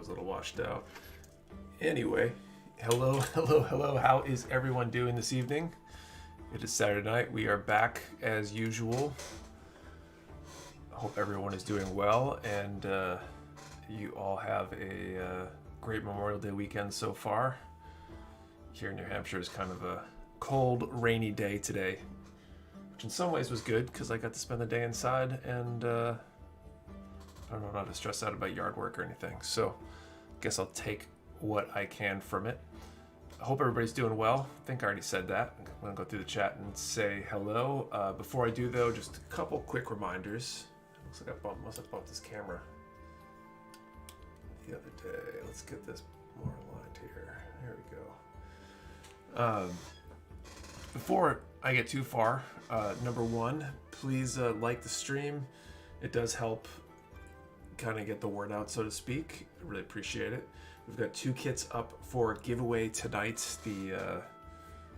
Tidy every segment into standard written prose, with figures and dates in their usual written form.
was a little washed out. Anyway, hello, hello, hello. How is everyone doing this evening? It is Saturday night. We are back as usual. I hope everyone is doing well and you all have a great Memorial Day weekend so far. Here in New Hampshire is kind of a cold, rainy day today, which in some ways was good because I got to spend the day inside and I don't know, not to stress out about yard work or anything. So I guess I'll take what I can from it. I hope everybody's doing well. I think I already said that. I'm going to go through the chat and say hello. Before I do, though, just a couple quick reminders. Looks like I must have bumped this camera the other day. Let's get this more aligned here. There we go. Before I get too far, number one, please like the stream. It does help kind of get the word out, so to speak. I really appreciate it. We've got 2 kits up for giveaway tonight.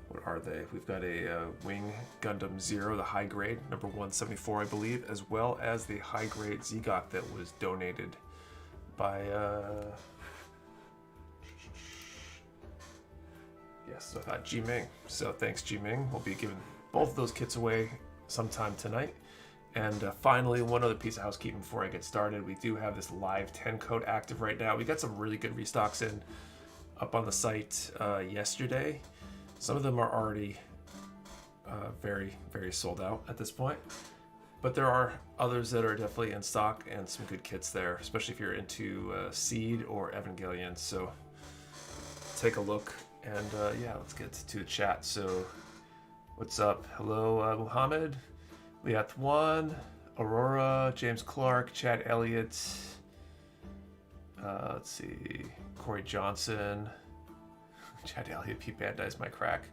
What are they? We've got a Wing Gundam Zero, the high grade, number 174, I believe, as well as the high grade Zegot that was donated by, yes, I thought Ji-Ming. So thanks, Ji-Ming. We'll be giving both of those kits away sometime tonight. And finally, one other piece of housekeeping before I get started. We do have this live 10 code active right now. We got some really good restocks in up on the site yesterday. Some of them are already very, very sold out at this point. But there are others that are definitely in stock and some good kits there, especially if you're into Seed or Evangelion. So take a look and yeah, let's get to the chat. So what's up? Hello, Muhammad. Liath 1, Aurora, James Clark, Chad Elliott, let's see, Corey Johnson, Chad Elliott, Pete Bandai's my crack.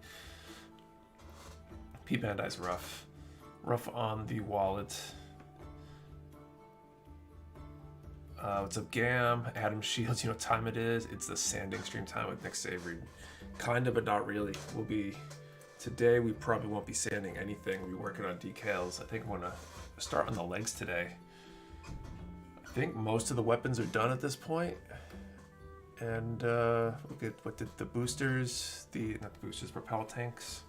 Pete Bandai's rough on the wallet. What's up, Gam? Adam Shields, you know what time it is? It's the sanding stream time with Nick Savory. Kinda, but not really. We'll be... Today, we probably won't be sanding anything. We'll be working on decals. I think I'm going to start on the legs today. I think most of the weapons are done at this point. And we'll get what did the boosters, not the boosters, propel tanks.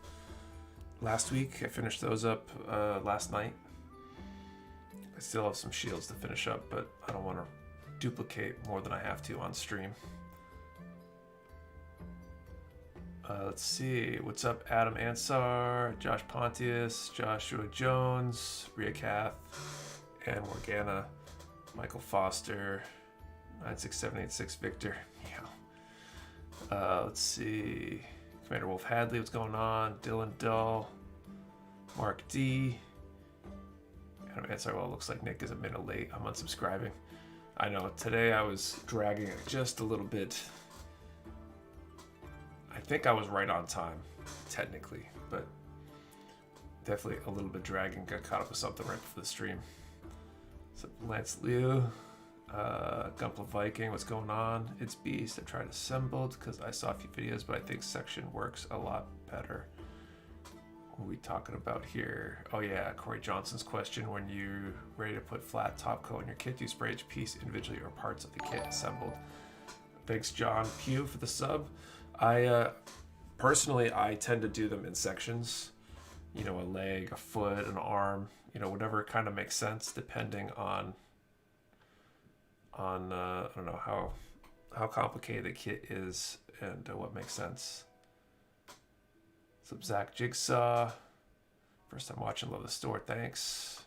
Last week, I finished those up last night. I still have some shields to finish up, but I don't want to duplicate more than I have to on stream. Let's see, what's up, Adam Ansar, Josh Pontius, Joshua Jones, Rhea Kath, and Morgana, Michael Foster, 96786 Victor. Yeah. Let's see, Commander Wolf Hadley, what's going on? Dylan Dull, Mark D. Adam Ansar, well, it looks like Nick is a minute late. I'm unsubscribing. I know, today I was dragging it just a little bit. I think I was right on time, technically, but definitely a little bit dragging. Got caught up with something right before the stream. So Lance Liu, Gunpla Viking, what's going on? It's Beast. I tried assembled because I saw a few videos, but I think section works a lot better. What are we talking about here? Oh yeah, Corey Johnson's question: when you're ready to put flat top coat in your kit, do you spray each piece individually or parts of the kit assembled? Thanks, John Pugh, for the sub. I personally, I tend to do them in sections, you know, a leg, a foot, an arm, you know, whatever kind of makes sense depending on I don't know how complicated the kit is and what makes sense. What's up, Zach Jigsaw? First time watching, love the store, thanks.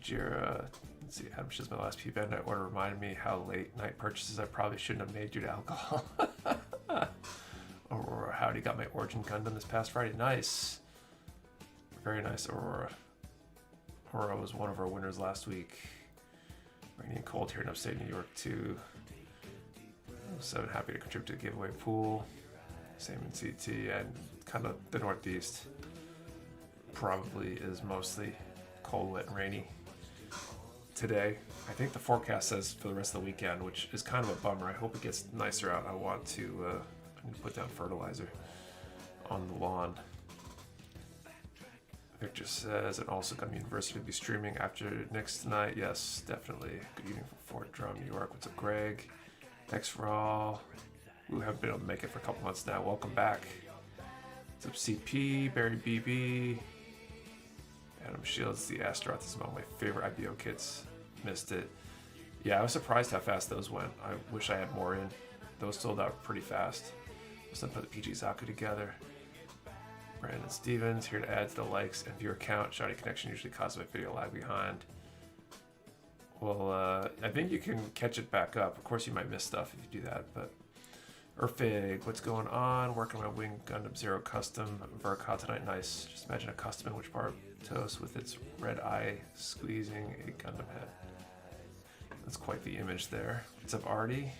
Jira, let's see, Adam Shiz's my last P-Bandit order reminded me how late night purchases I probably shouldn't have made due to alcohol. Aurora, howdy, got my Origin Gundam this past Friday. Nice. Very nice, Aurora. Aurora was one of our winners last week. Rainy and cold here in upstate New York too. 7 happy to contribute to the giveaway pool. Same in CT and kind of the Northeast. Probably is mostly cold, wet, and rainy today. I think the forecast says for the rest of the weekend, which is kind of a bummer. I hope it gets nicer out. I need to put down fertilizer on the lawn. Victor says, and also Gundam University will be streaming after next night. Yes, definitely. Good evening from Fort Drum, New York. What's up, Greg? Thanks for all who have been able to make it for a couple months now. Welcome back. What's up, CP, Barry BB, Adam Shields, the Astaroth. This is one of my favorite IBO kits. Missed it. Yeah, I was surprised how fast those went. I wish I had more in. Those sold out pretty fast. Let's put the PG Zaku together. Brandon Stevens here to add to the likes and viewer count. Shoddy connection usually causes my video lag behind. Well, I think you can catch it back up. Of course, you might miss stuff if you do that, but Urfig, what's going on? Working on my Wing Gundam Zero custom Verka tonight. Nice. Just imagine a custom in which part toast with its red eye squeezing a Gundam head. That's quite the image there. What's up, Artie?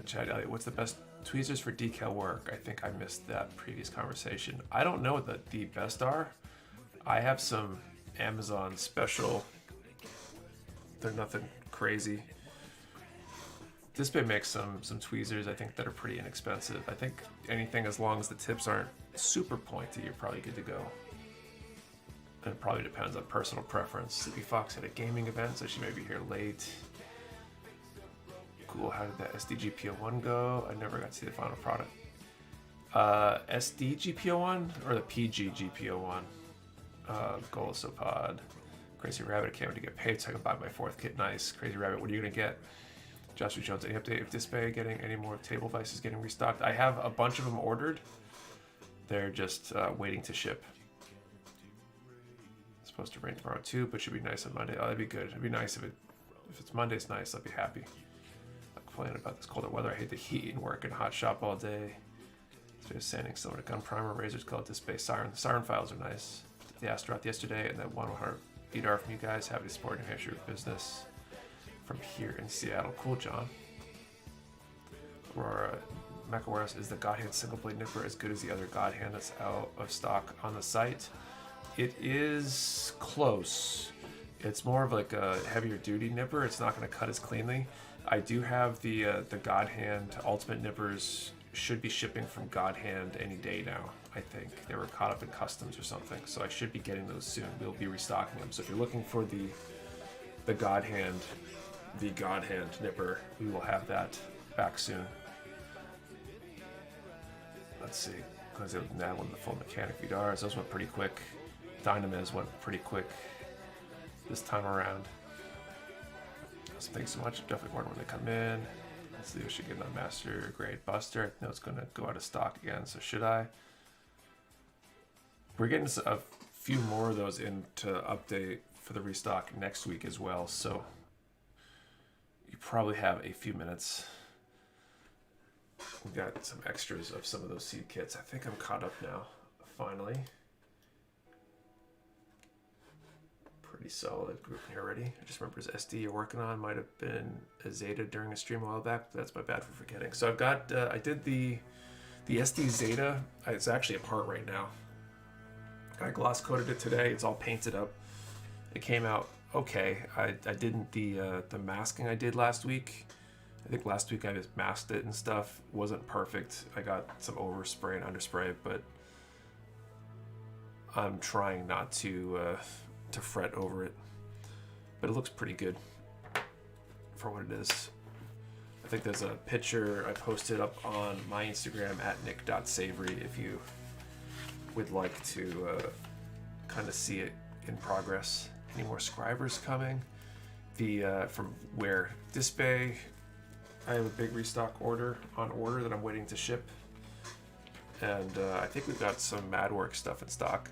Chad Elliott, what's the best tweezers for decal work? I think I missed that previous conversation. I don't know what the best are. I have some Amazon special. They're nothing crazy. Display makes some tweezers, I think, that are pretty inexpensive. I think anything as long as the tips aren't super pointy, you're probably good to go. And it probably depends on personal preference. Sleepy Fox had a gaming event, so she may be here late. Cool, how did that SDGPO1 go? I never got to see the final product. SDGPO1 or the PGGPO1? Golosopod. Crazy Rabbit, I can't wait to get paid so I can buy my 4th kit. Nice. Crazy Rabbit, what are you going to get? Joshua Jones, any update if Display getting any more table vices getting restocked? I have a bunch of them ordered. They're just waiting to ship. It's supposed to rain tomorrow too, but should be nice on Monday. Oh, that'd be good. It'd be nice if it's Monday. It's nice. I'd be happy. I'm complaining about this colder weather. I hate the heat and work in hot shop all day. Space sanding, silver gun primer, razors, called Display siren. The siren files are nice. The Astaroth yesterday, and then 100 BDR from you guys. Happy to support New Hampshire business from here in Seattle. Cool, John. Aurora, Mecha Warehouse, is the Godhand single blade nipper as good as the other Godhand that's out of stock on the site? It is close. It's more of like a heavier duty nipper. It's not going to cut as cleanly. I do have the Godhand Ultimate nippers. Should be shipping from Godhand any day now. I think they were caught up in customs or something, so I should be getting those soon. We'll be restocking them. So if you're looking for the Godhand nipper, we will have that back soon. Let's see, because it was now one of the full mechanic VDRs. Those went pretty quick. Dynamiz went pretty quick this time around. So thanks so much. Definitely order when they come in. Let's see, we should get a master grade buster. I know it's going to go out of stock again, so should I? We're getting a few more of those in to update for the restock next week as well, so you probably have a few minutes. We've got some extras of some of those seed kits. I think I'm caught up now, finally. Pretty solid group here already. I just remember his SD you're working on might have been a Zeta during a stream a while back. But that's my bad for forgetting. So I've got, I did the SD Zeta. It's actually apart right now. I gloss coated it today. It's all painted up. It came out okay. I didn't the masking I did last week. I think last week I just masked it and stuff. Wasn't perfect. I got some overspray and underspray, but I'm trying not to fret over it. But it looks pretty good for what it is. I think there's a picture I posted up on my Instagram at nick.savory if you would like to kind of see it in progress. Any more scribers coming? From where? Disbay, I have a big restock order that I'm waiting to ship. And I think we've got some Madwork stuff in stock.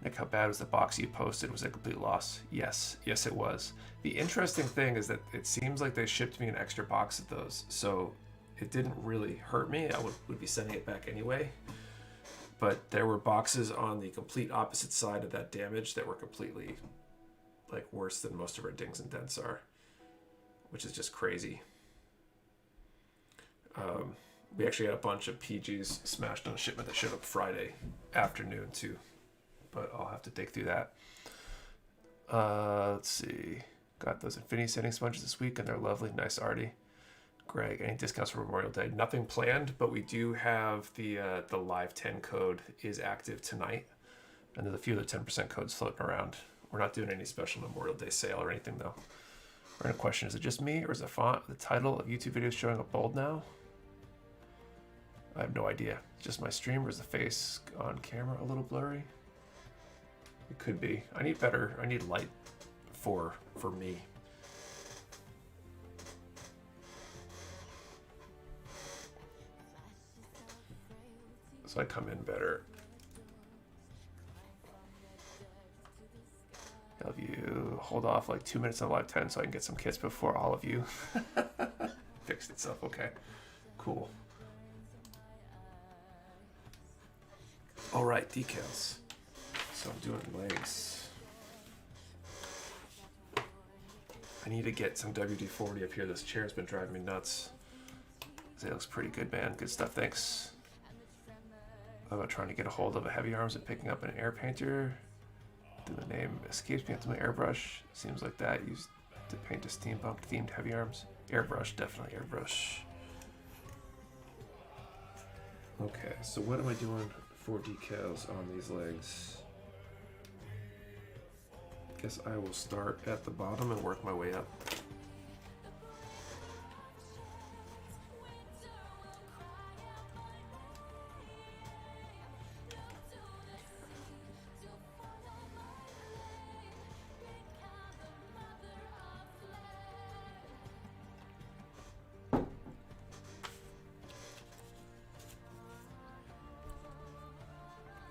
Nick, how bad was the box you posted? Was it a complete loss? Yes, it was. The interesting thing is that it seems like they shipped me an extra box of those, so it didn't really hurt me. I would be sending it back anyway. But there were boxes on the complete opposite side of that damage that were completely like worse than most of our dings and dents are, which is just crazy. We actually got a bunch of PGs smashed on a shipment that showed up Friday afternoon too, but I'll have to dig through that. Let's see. Got those Infinity setting sponges this week and they're lovely. Nice, Artie. Greg, any discounts for Memorial Day? Nothing planned, but we do have the Live 10 code is active tonight, and there's a few of the 10% codes floating around. We're not doing any special Memorial Day sale or anything though. Random question, is it just me or is the font, the title of YouTube videos showing up bold now? I have no idea. Just my stream, or is the face on camera a little blurry? It could be. I need light for me. So I come in better. Have you hold off like 2 minutes on live 10 so I can get some kits before all of you. Fixed itself. Okay, cool. All right, decals. So I'm doing legs. I need to get some WD-40 up here. This chair's been driving me nuts. It looks pretty good, man. Good stuff. Thanks. How about trying to get a hold of a heavy arms and picking up an air painter? The name escapes me into my airbrush. Seems like that used to paint a steampunk themed heavy arms. Airbrush, definitely airbrush. Okay, so what am I doing for decals on these legs? Guess I will start at the bottom and work my way up.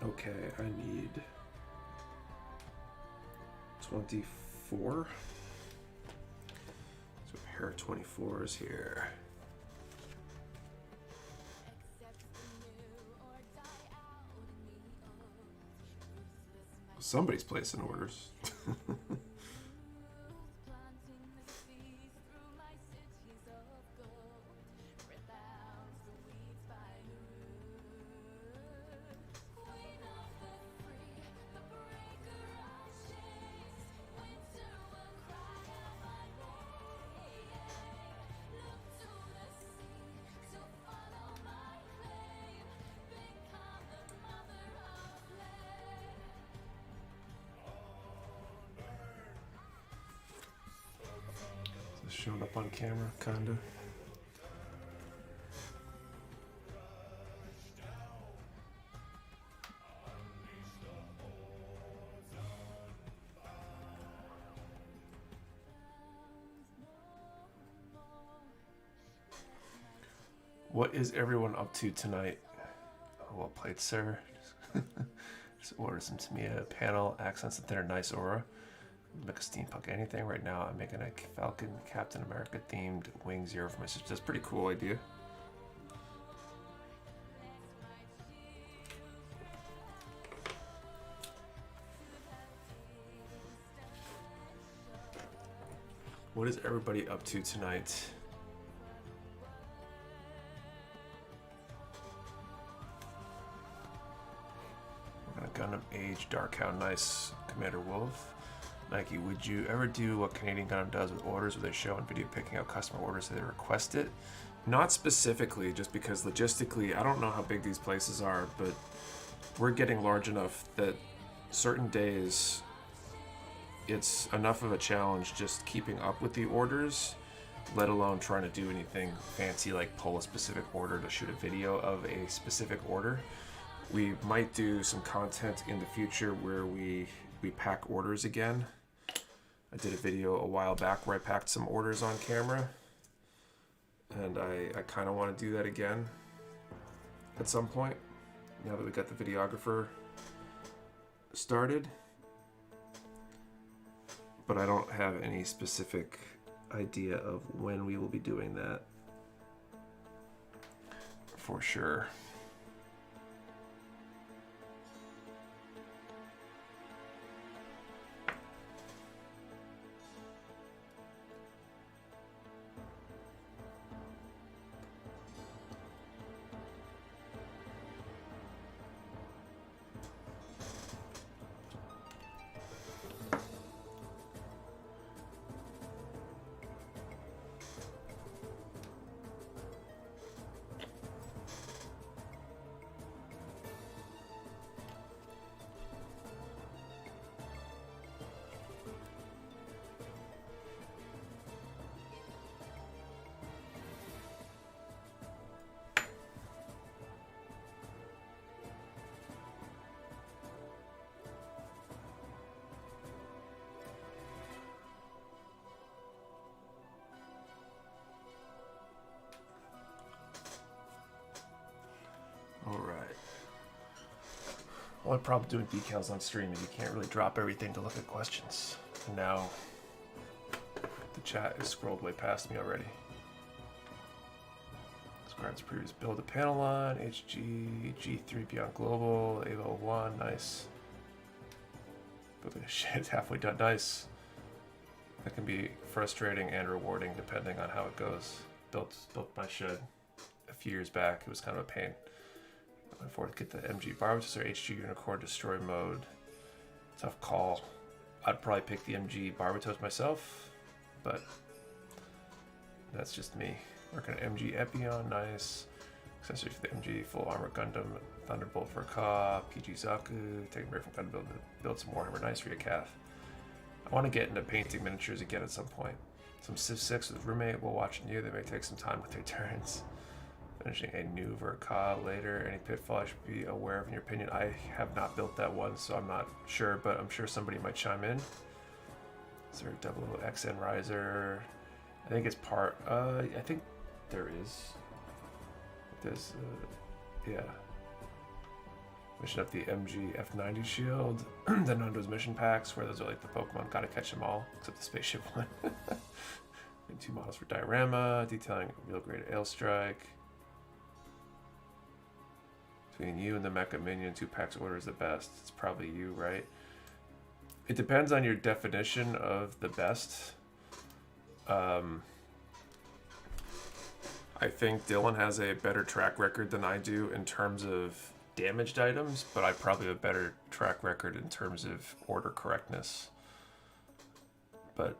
Okay, I need 24. So pair of 24s here. Somebody's placing orders. Showing up on camera, kinda. What is everyone up to tonight? Oh, well played, sir. Just order some Tamiya panel, accents and thinner, nice aura. Make a steampunk anything. Right now I'm making a Falcon Captain America themed Wing Zero for my sister. That's a pretty cool idea. What is everybody up to tonight? We're gonna Gundam Age Darkhound. Nice, Commander Wolf. Nike, would you ever do what Canadian Gundam does with orders, where they show on video picking out customer orders so they request it? Not specifically, just because logistically, I don't know how big these places are, but we're getting large enough that certain days it's enough of a challenge just keeping up with the orders, let alone trying to do anything fancy like pull a specific order to shoot a video of a specific order. We might do some content in the future where we pack orders again. I did a video a while back where I packed some orders on camera, and I kind of want to do that again at some point now that we got the videographer started, but I don't have any specific idea of when we will be doing that for sure. One problem doing decals on stream is you can't really drop everything to look at questions. And now the chat is scrolled way past me already. Describes previous build, a panel line, HG, G3 Beyond Global, AVO 1, nice. Building a shit, halfway done, nice. That can be frustrating and rewarding depending on how it goes. Built my shed a few years back, it was kind of a pain. I went forward to get the MG Barbatos or HG Unicorn Destroy mode. Tough call. I'd probably pick the MG Barbatos myself, but that's just me. Working on MG Epion, nice. Accessory for the MG, full armor Gundam, Thunderbolt for Ka, PG Zaku, taking a break from Gundam build to build some Warhammer, nice for your calf. I want to get into painting miniatures again at some point. Some Civ 6 with roommate while watching you, they may take some time with their turns. Finishing a new Verka later. Any pitfall I should be aware of in your opinion? I have not built that one, so I'm not sure, but I'm sure somebody might chime in. Is there a XN riser? I think it's part. I think there is. There's, yeah. Mission up the MG F90 shield. Then onto his mission packs, where those are like the Pokemon. Gotta catch them all, except the spaceship one. And 2 models for diorama, detailing real grade Ale Strike. Between you and the Mecha Minion, 2 packs order is the best. It's probably you, right? It depends on your definition of the best. I think Dylan has a better track record than I do in terms of damaged items, but I probably have a better track record in terms of order correctness. But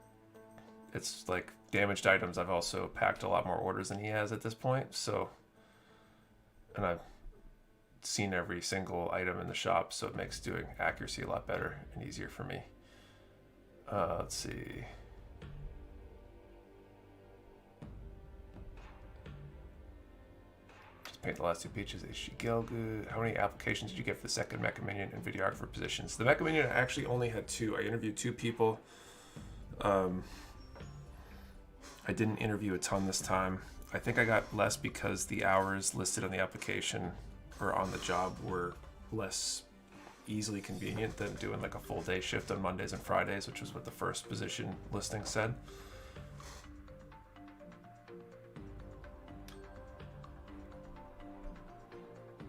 it's like damaged items, I've also packed a lot more orders than he has at this point, so, and I've seen every single item in the shop, so it makes doing accuracy a lot better and easier for me. Let's see. Just paint the last 2 peaches. HG Gelgu. How many applications did you get for the second Mecha Minion and videographer positions? The Mecha Minion actually only had 2. I interviewed 2 people. I didn't interview a ton this time. I think I got less because the hours listed on the application or on the job were less easily convenient than doing like a full day shift on Mondays and Fridays, which was what the first position listing said.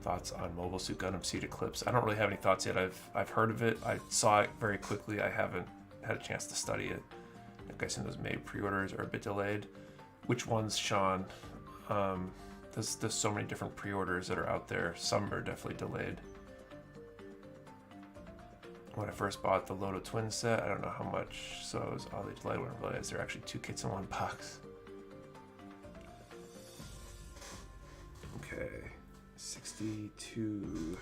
Thoughts on Mobile Suit Gundam Seed Eclipse? I don't really have any thoughts yet. I've heard of it. I saw it very quickly. I haven't had a chance to study it. I'm guessing those May pre-orders are a bit delayed. Which ones, Sean? There's so many different pre-orders that are out there. Some are definitely delayed. When I first bought the Loto Twin set, I don't know how much, so I was oddly delayed when I realized there are actually 2 kits in 1 box. Okay, 62.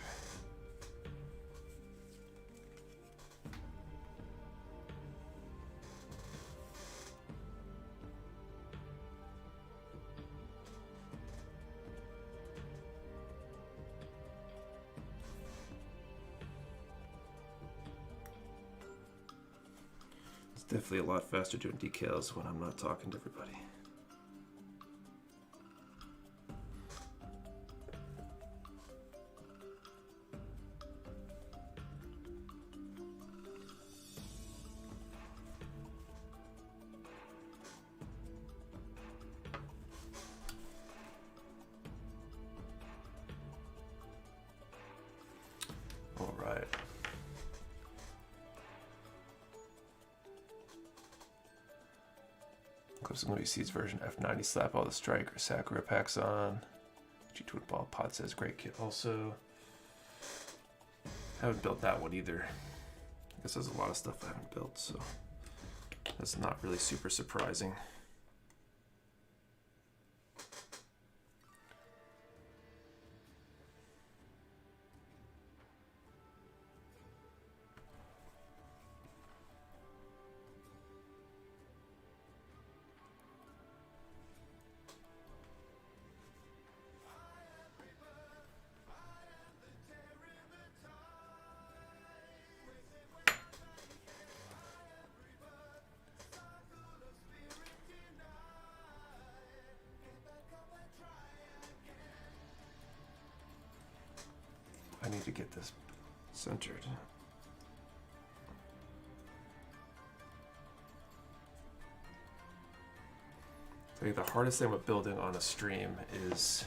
Definitely a lot faster doing decals when I'm not talking to everybody. All right. Clips of Movie Seeds version F90 slap all the Strike or Sakura packs on. G Twin Ball Pod says great kit also. Haven't built that one either. I guess there's a lot of stuff I haven't built, so that's not really super surprising. I need to get this Centered. I think the hardest thing with building on a stream is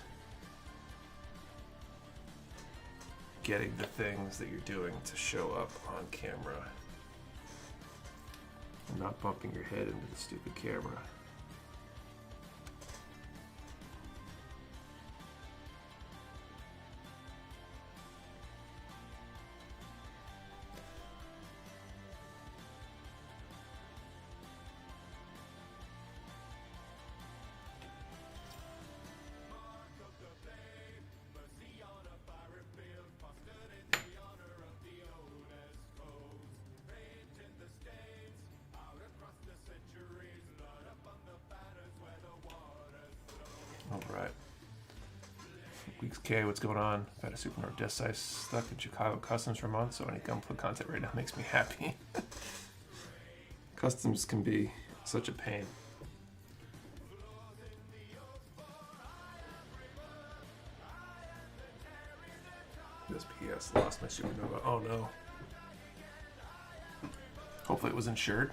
getting the things that you're doing to show up on camera and not bumping your head into the stupid camera. Alright. Weeks K, what's going on? I've had a Super Nordeste I stuck in Chicago Customs for months, so any gunplay content right now makes me happy. Customs can be such a pain. This PS lost my Supernova. Oh no. Hopefully it was insured.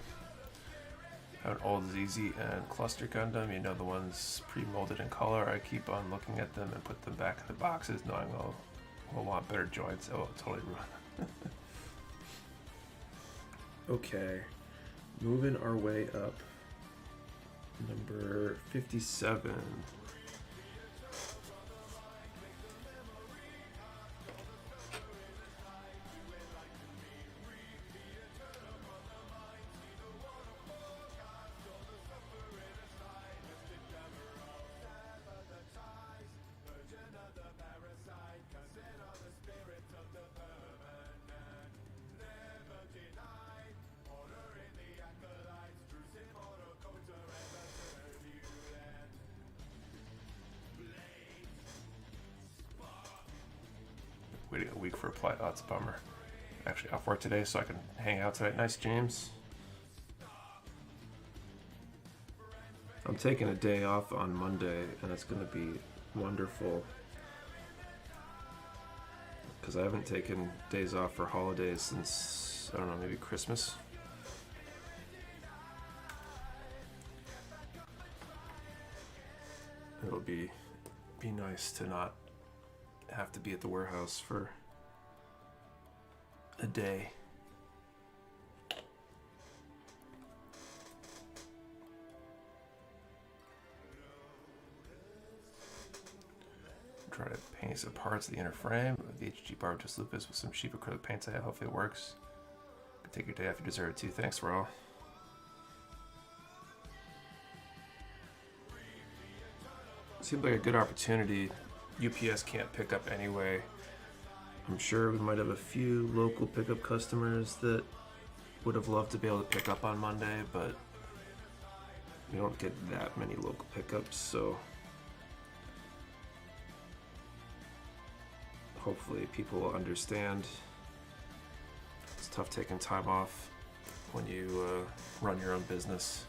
An old ZZ and Cluster Gundam, you know, the ones pre-molded in color. I keep on looking at them and put them back in the boxes knowing we'll want better joints. Oh, totally ruined. Okay, moving our way up. Number 57. Waiting a week for a flight. Oh, it's a bummer. Actually off work today so I can hang out tonight. Nice, James. I'm taking a day off on Monday and it's going to be wonderful because I haven't taken days off for holidays since, I don't know, maybe Christmas. It'll be nice to not have to be at the warehouse for a day. Try to paint some parts of the inner frame of the HG bar just lupus with some cheap acrylic paints. I hope it works. Take your day off, you deserve it too. Thanks, Raul. Seems like a good opportunity. UPS can't pick up anyway. I'm sure we might have a few local pickup customers that would have loved to be able to pick up on Monday, but we don't get that many local pickups, so hopefully people will understand. It's tough taking time off when you run your own business.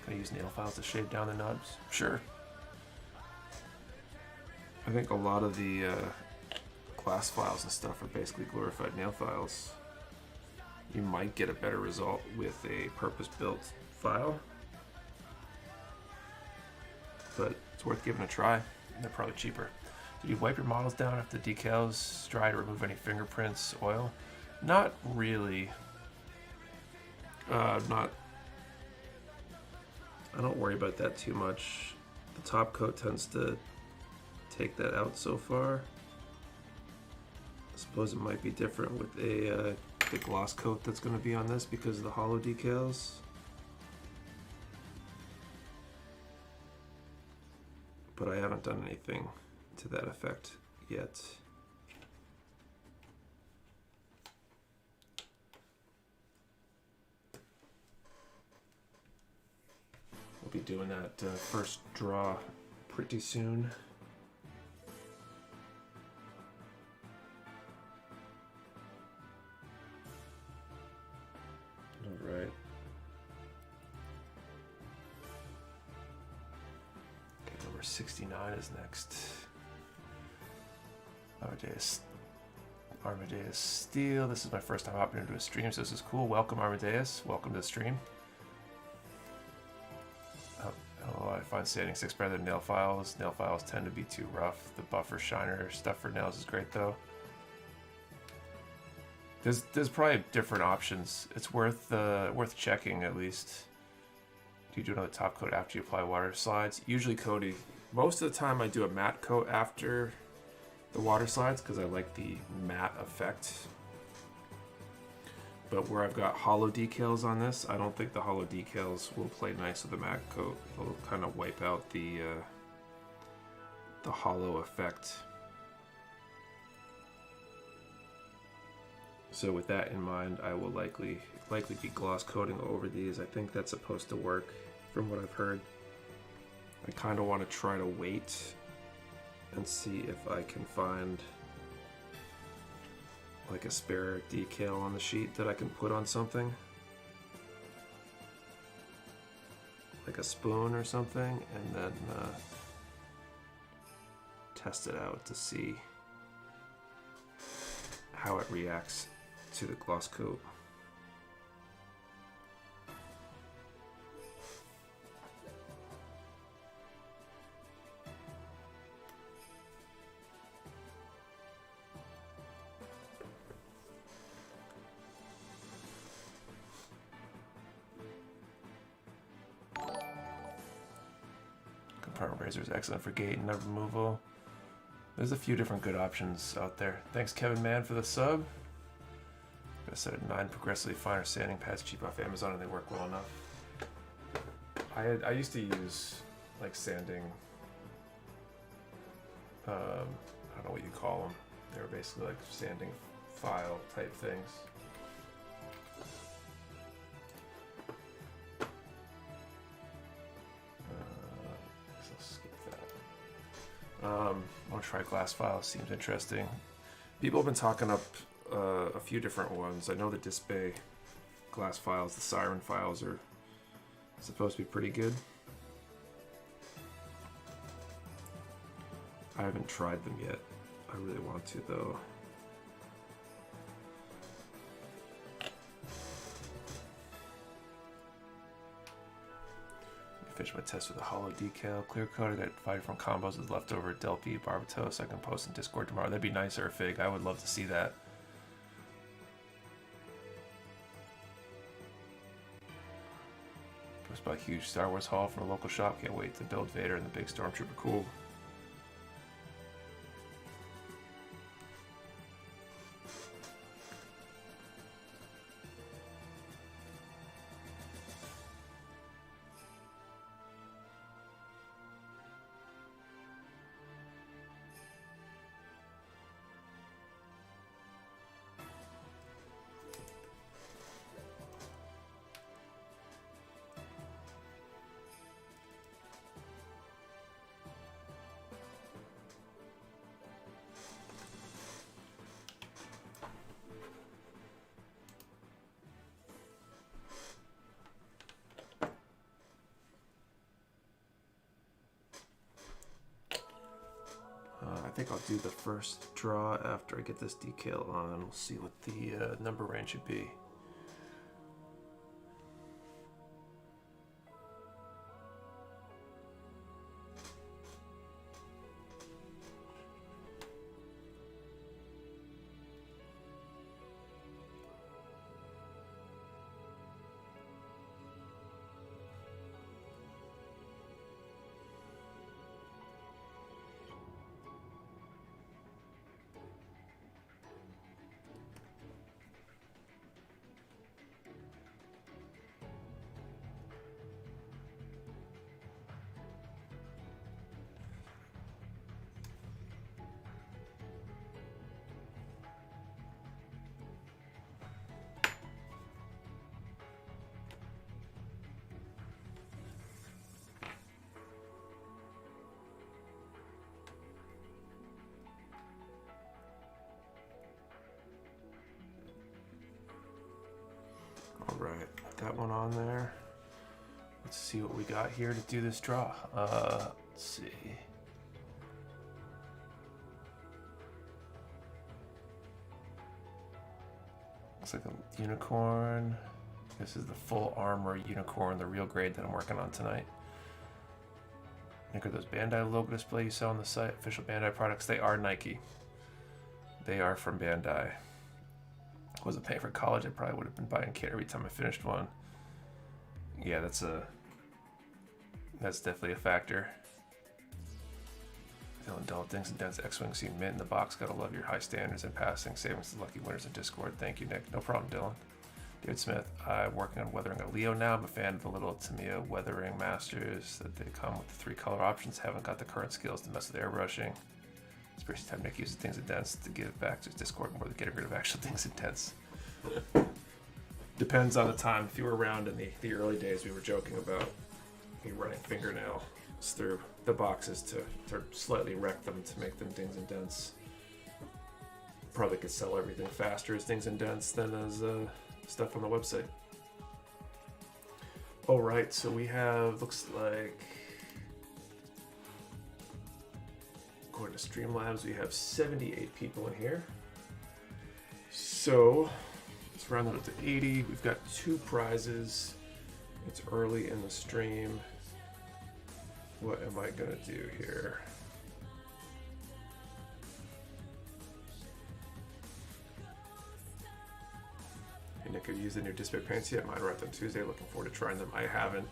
Can I use nail files to shave down the nubs? Sure. I think a lot of the class files and stuff are basically glorified nail files. You might get a better result with a purpose-built file, but it's worth giving a try. They're probably cheaper. Do you wipe your models down after the decals dry to remove any fingerprints, oil? Not really. I don't worry about that too much. The top coat tends to take that out so far. I suppose it might be different with the gloss coat that's going to be on this because of the hollow decals. But I haven't done anything to that effect yet. We'll be doing that first draw pretty soon. Alright. Okay, number 69 is next. Armadeus Steel. This is my first time hopping into a stream, so this is cool. Welcome, Armadeus. Welcome to the stream. Oh, I find sanding 6 better than nail files. Nail files tend to be too rough. The buffer shiner stuff for nails is great though. There's probably different options. It's worth checking at least. Do you do another top coat after you apply water slides? Usually Cody. Most of the time I do a matte coat after the water slides because I like the matte effect. But where I've got hollow decals on this, I don't think the hollow decals will play nice with the matte coat. It'll kind of wipe out the hollow effect. So with that in mind, I will likely be gloss coating over these. I think that's supposed to work from what I've heard. I kind of want to try to wait and see if I can find like a spare decal on the sheet that I can put on something. Like a spoon or something, and then test it out to see how it reacts to the gloss coat. Compartment razor is excellent for gate and nub removal. There's a few different good options out there. Thanks Kevin Mann for the sub. Got a set of 9 progressively finer sanding pads cheap off Amazon and they work well enough. I used to use like sanding, I don't know what you call them. They were basically like sanding file type things. So I'll skip that. I want to try glass files, seems interesting. People have been talking up a few different ones. I know the Disc Bay glass files, the Siren files are supposed to be pretty good. I haven't tried them yet. I really want to though. Finish my test with a hollow decal. Clear coat. I got 5 different combos with leftover Delphi Barbatos. I can post in Discord tomorrow. That'd be nice, or Fig. I would love to see that. Post by a huge Star Wars haul from a local shop. Can't wait to build Vader and the big Stormtrooper. Cool. I think I'll do the first draw after I get this decal on. We'll see what the number range should be. Alright, that one on there. Let's see what we got here to do this draw. Let's see. Looks like a unicorn. This is the full armor unicorn, the real grade that I'm working on tonight. Look at those Bandai logo display you saw on the site. Official Bandai products. They are Nike. They are from Bandai. I wasn't paying for college. I probably would have been buying kit every time I finished one. Yeah, that's definitely a factor. Dylan Things and Dents X-Wing seem mint in the box. Gotta love your high standards and passing. Savings to lucky winners in Discord. Thank you, Nick. No problem, Dylan. David Smith. I'm working on weathering a Leo now. I'm a fan of the little Tamiya weathering masters that they come with the 3 color options. Haven't got the current skills to mess with airbrushing. Conspiracy time Nick uses Things and Dents to give back to his Discord more than getting rid of actual Things and Dents. Depends on the time. If you were around in the early days, we were joking about me running fingernails through the boxes to slightly wreck them to make them Things and Dents. Probably could sell everything faster as Things and Dents than as stuff on the website. All right, so we have, looks like, according to Streamlabs, we have 78 people in here. So let's round that up to 80. We've got 2 prizes. It's early in the stream. What am I gonna do here? Hey Nick, have you used the new display paints yet? Mine arrived on Tuesday. Looking forward to trying them. I haven't.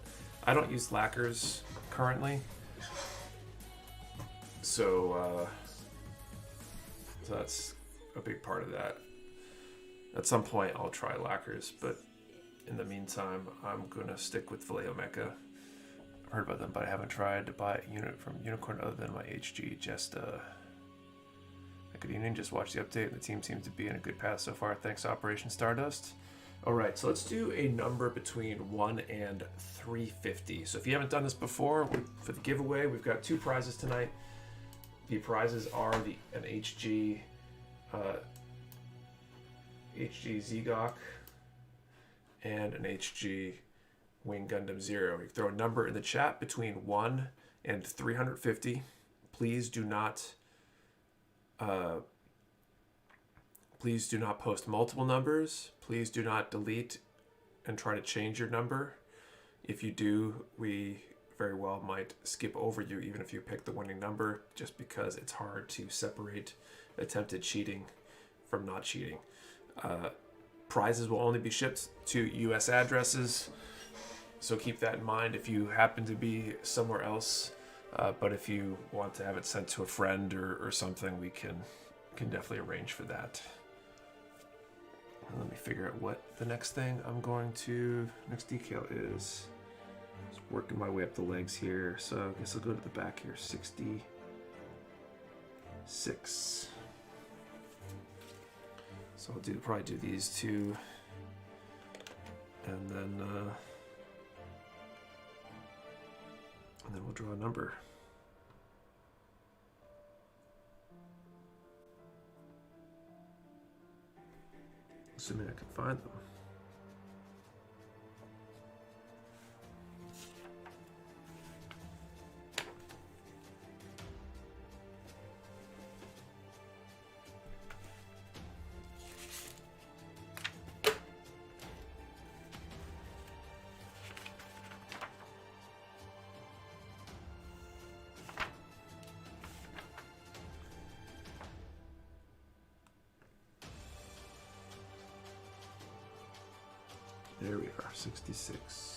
I don't use lacquers currently. So that's a big part of that. At some point I'll try lacquers, but in the meantime I'm gonna stick with Vallejo Mecha. I've heard about them, but I haven't tried to buy a unit from Unicorn other than my HG. Good evening. Just watched the update and the team seems to be in a good path so far. Thanks, Operation Stardust. All right, so let's do a number between 1 and 350. So if you haven't done this before, for the giveaway, we've got 2 prizes tonight. The prizes are an HG Zegok and an HG Wing Gundam Zero. You throw a number in the chat between 1 and 350. Please do not post multiple numbers. Please do not delete and try to change your number. If you do, we very well might skip over you even if you pick the winning number, just because it's hard to separate attempted cheating from not cheating. Prizes will only be shipped to US addresses, so keep that in mind if you happen to be somewhere else. But if you want to have it sent to a friend or something, we can definitely arrange for that. And let me figure out what the next thing next decal is. Just working my way up the legs here. So I guess I'll go to the back here, 66. So I'll probably do these 2. And then we'll draw a number. Assuming I can find them. There we are, 66.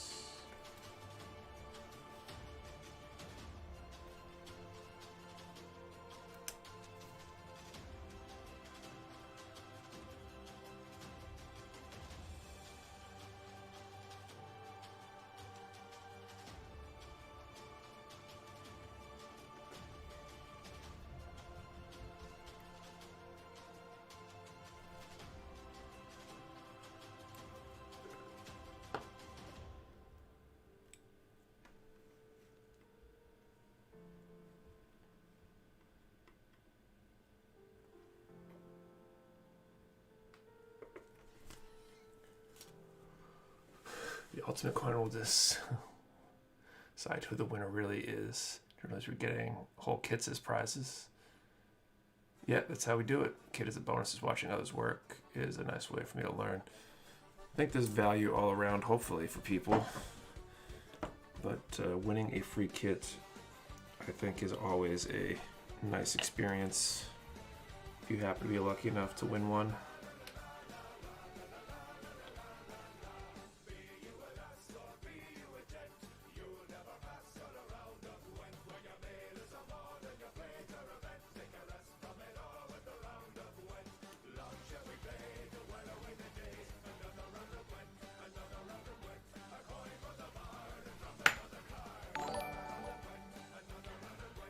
The ultimate coin will decide who the winner really is. You realize you're getting whole kits as prizes. Yeah, that's how we do it. Kid as a bonus is watching others work is a nice way for me to learn. I think there's value all around, hopefully, for people. But winning a free kit, I think, is always a nice experience if you happen to be lucky enough to win one.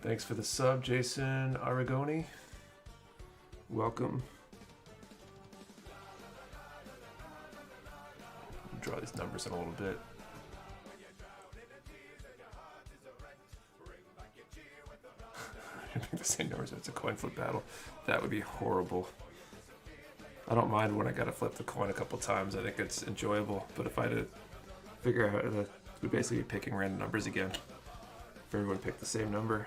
Thanks for the sub, Jason Aragoni. Welcome. Draw these numbers in a little bit. I pick the same numbers if it's a coin flip battle. That would be horrible. I don't mind when I gotta flip the coin a couple times. I think it's enjoyable. But if I had to figure out how to, we'd basically be picking random numbers again. If everyone picked the same number,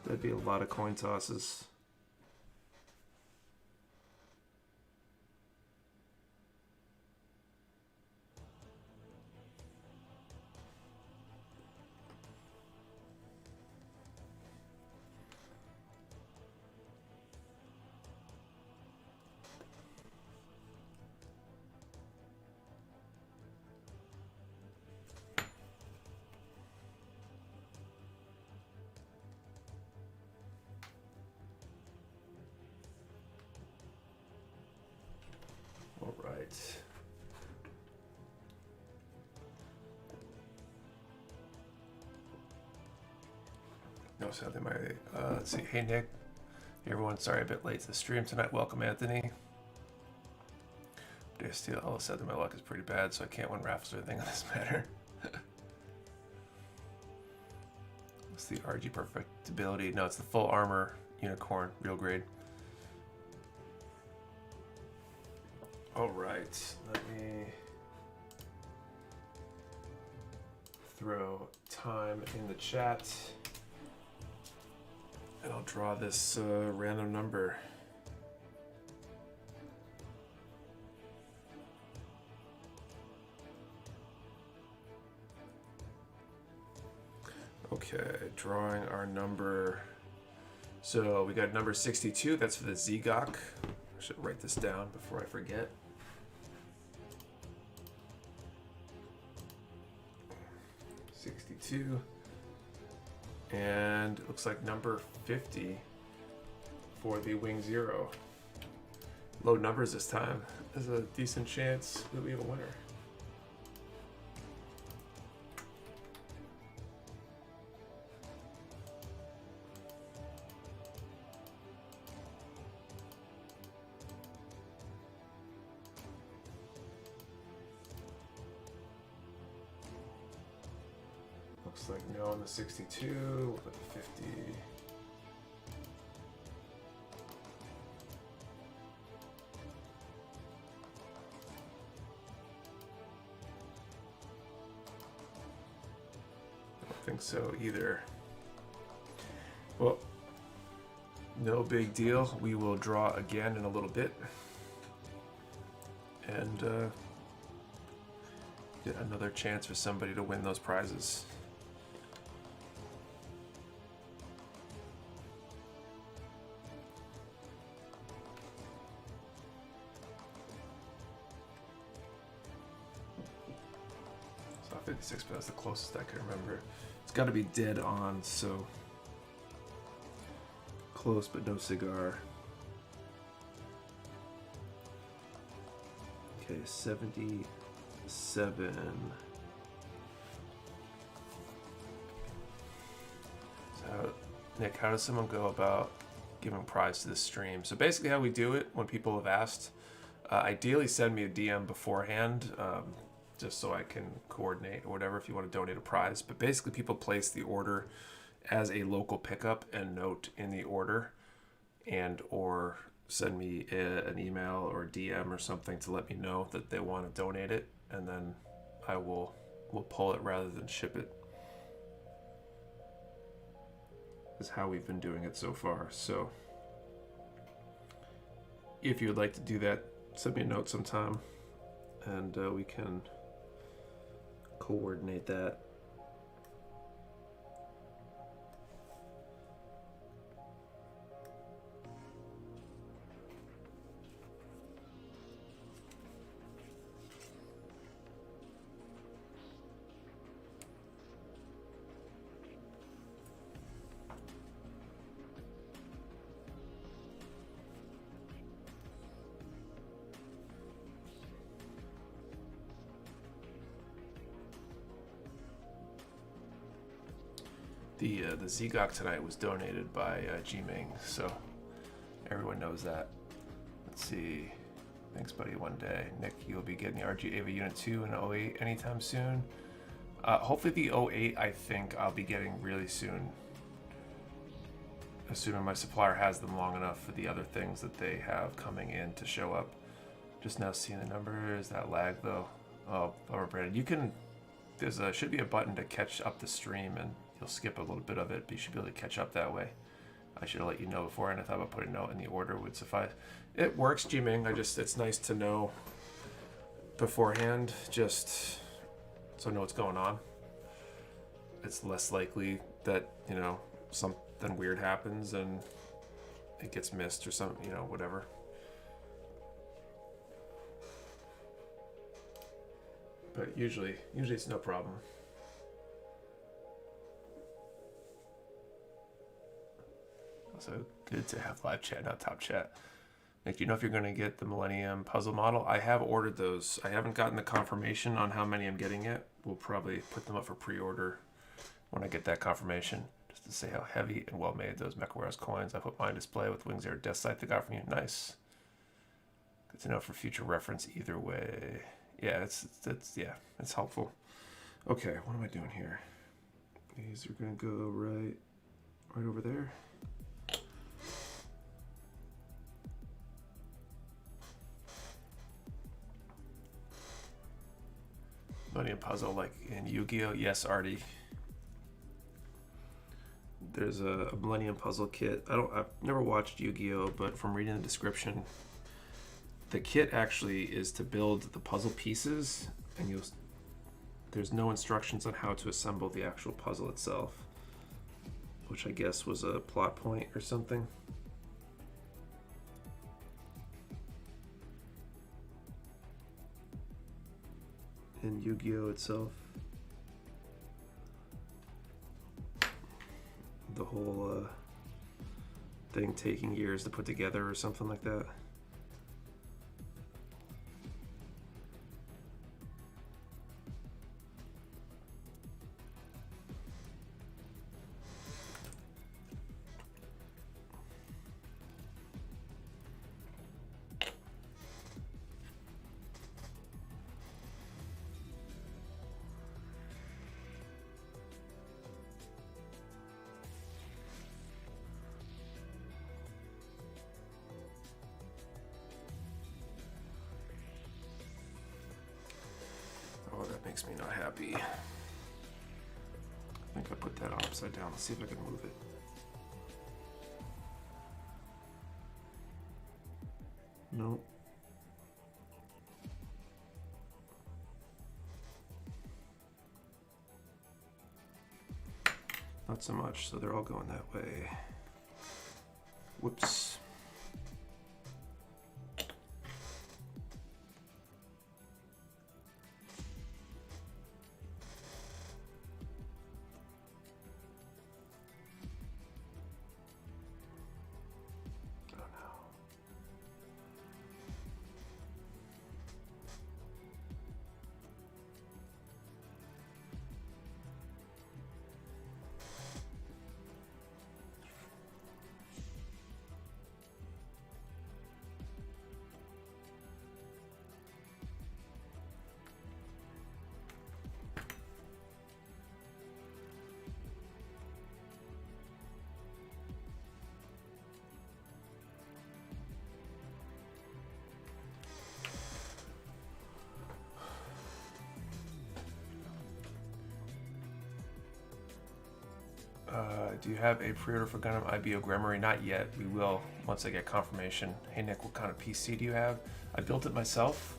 that'd be a lot of coin tosses. All right. No, sadly, let's see. Hey, Nick. Hey, everyone. Sorry, a bit late to the stream tonight. Welcome, Anthony. Dare Steal. Oh, sadly, my luck is pretty bad, so I can't win raffles or anything on this matter. What's the RG perfectibility? No, it's the full armor unicorn, real grade. All right, let me throw time in the chat, and I'll draw this random number. Okay, drawing our number. So we got number 62, that's for the Zegok. I should write this down before I forget. 62. And it looks like number 50 for the Wing Zero. Low numbers this time. There's a decent chance that we have a winner. Looks like no on the 62, we'll put the 50. I don't think so either. Well, no big deal. We will draw again in a little bit. And get another chance for somebody to win those prizes. So 56, but that's the closest I can remember. It's got to be dead on, so close but no cigar. Okay, 77. So, Nick, how does someone go about giving prize to this stream? So basically how we do it when people have asked, ideally send me a DM beforehand, just so I can coordinate or whatever if you want to donate a prize. But basically people place the order as a local pickup and note in the order, and or send me an email or a DM or something to let me know that they want to donate it, and then I will pull it rather than ship it. is how we've been doing it so far. So if you would like to do that, send me a note sometime, and we can coordinate that. The Zegok tonight was donated by G-Ming, so everyone knows that. Let's see. Thanks, buddy. One day, Nick, you'll be getting the RG Ava Unit 2 and 08 anytime soon. Hopefully the 08, I think I'll be getting really soon. Assuming my supplier has them long enough for the other things that they have coming in to show up. Just now seeing the number. Is that lag though? Oh, bummer, Brandon. You can. Should be a button to catch up the stream, and you'll skip a little bit of it, but you should be able to catch up that way. I should have let you know before, and I thought about putting a note in the order would suffice. It works, Jiming. It's nice to know beforehand, just so I know what's going on. It's less likely that, something weird happens and it gets missed or something, whatever. But usually it's no problem. Also good to have live chat, not top chat. Nick, do you know if you're going to get the Millennium puzzle model? I have ordered those. I haven't gotten the confirmation on how many I'm getting yet. We'll probably put them up for pre-order when I get that confirmation, just to say how heavy and well made those MechaWarehouse coins. I put mine display with Wings Air Death Sight they got from you. Nice. Good to know for future reference either way. Yeah, it's helpful. Okay, what am I doing here? These are gonna go right over there. Millennium puzzle like in Yu-Gi-Oh! Yes, Artie. There's a Millennium puzzle kit. I've never watched Yu-Gi-Oh! But from reading the description, the kit actually is to build the puzzle pieces, and there's no instructions on how to assemble the actual puzzle itself, which I guess was a plot point or something. In Yu-Gi-Oh! Itself. The whole thing taking years to put together or something like that. Makes me not happy. I think I put that upside down. Let's see if I can move it. Nope. Not so much, so they're all going that way. Whoops. Do you have a pre-order for Gundam IBO Gremory? Not yet. We will once I get confirmation. Hey Nick, what kind of PC do you have? I built it myself.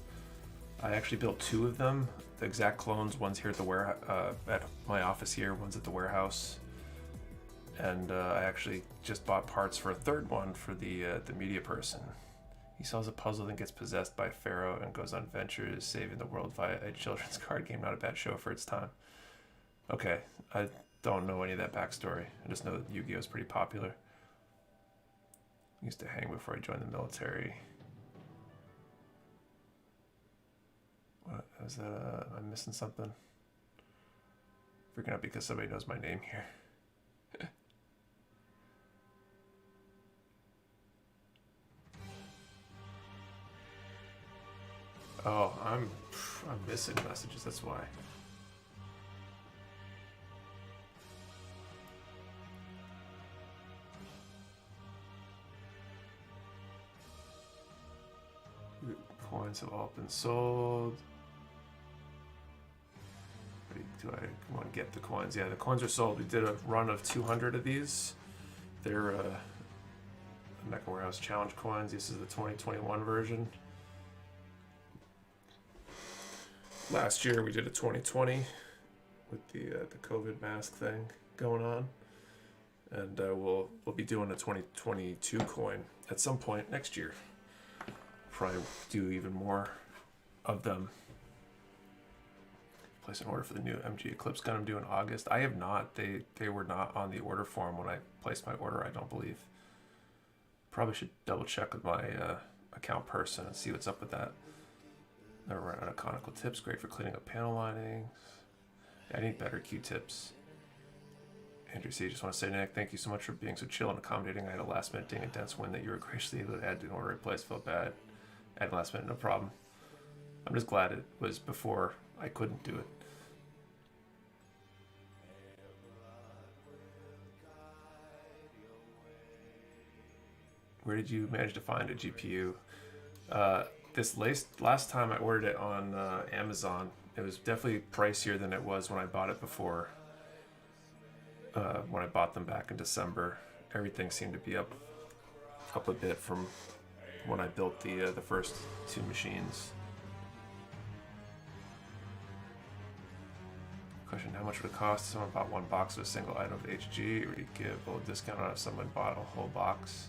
I actually built 2 of them, the exact clones. One's here at the at my office here. One's at the warehouse. And I actually just bought parts for a 3rd one for the media person. He solves a puzzle, then gets possessed by Pharaoh and goes on adventures, saving the world via a children's card game. Not a bad show for its time. Okay, I don't know any of that backstory. I just know that Yu-Gi-Oh is pretty popular. I used to hang before I joined the military. What is that? Am I missing something? Freaking out because somebody knows my name here. Oh, I'm missing messages. That's why. Coins have all been sold. Do I want to get the coins? Yeah, the coins are sold. We did a run of 200 of these. They're Mecha Warehouse Challenge coins. This is the 2021 version. Last year we did a 2020 with the COVID mask thing going on, and we'll be doing a 2022 coin at some point next year. Probably do even more of them. Place an order for the new MG Eclipse gun I'm due in August. I have not. They were not on the order form when I placed my order, I don't believe. Probably should double check with my account person and see what's up with that. Never ran out of conical tips. Great for cleaning up panel linings. Yeah, I need better Q-tips. Andrew C. Just want to say, Nick, thank you so much for being so chill and accommodating. I had a last minute ding and dense win that you were graciously able to add to an order replace. Felt bad. Add last minute, no problem. I'm just glad it was before I couldn't do it. Where did you manage to find a GPU? This last time I ordered it on Amazon, it was definitely pricier than it was when I bought it before. When I bought them back in December, everything seemed to be up a bit from when I built the first 2 machines. Question: how much would it cost if someone bought 1 box of a single item of HG, or do you give a discount on if someone bought a whole box?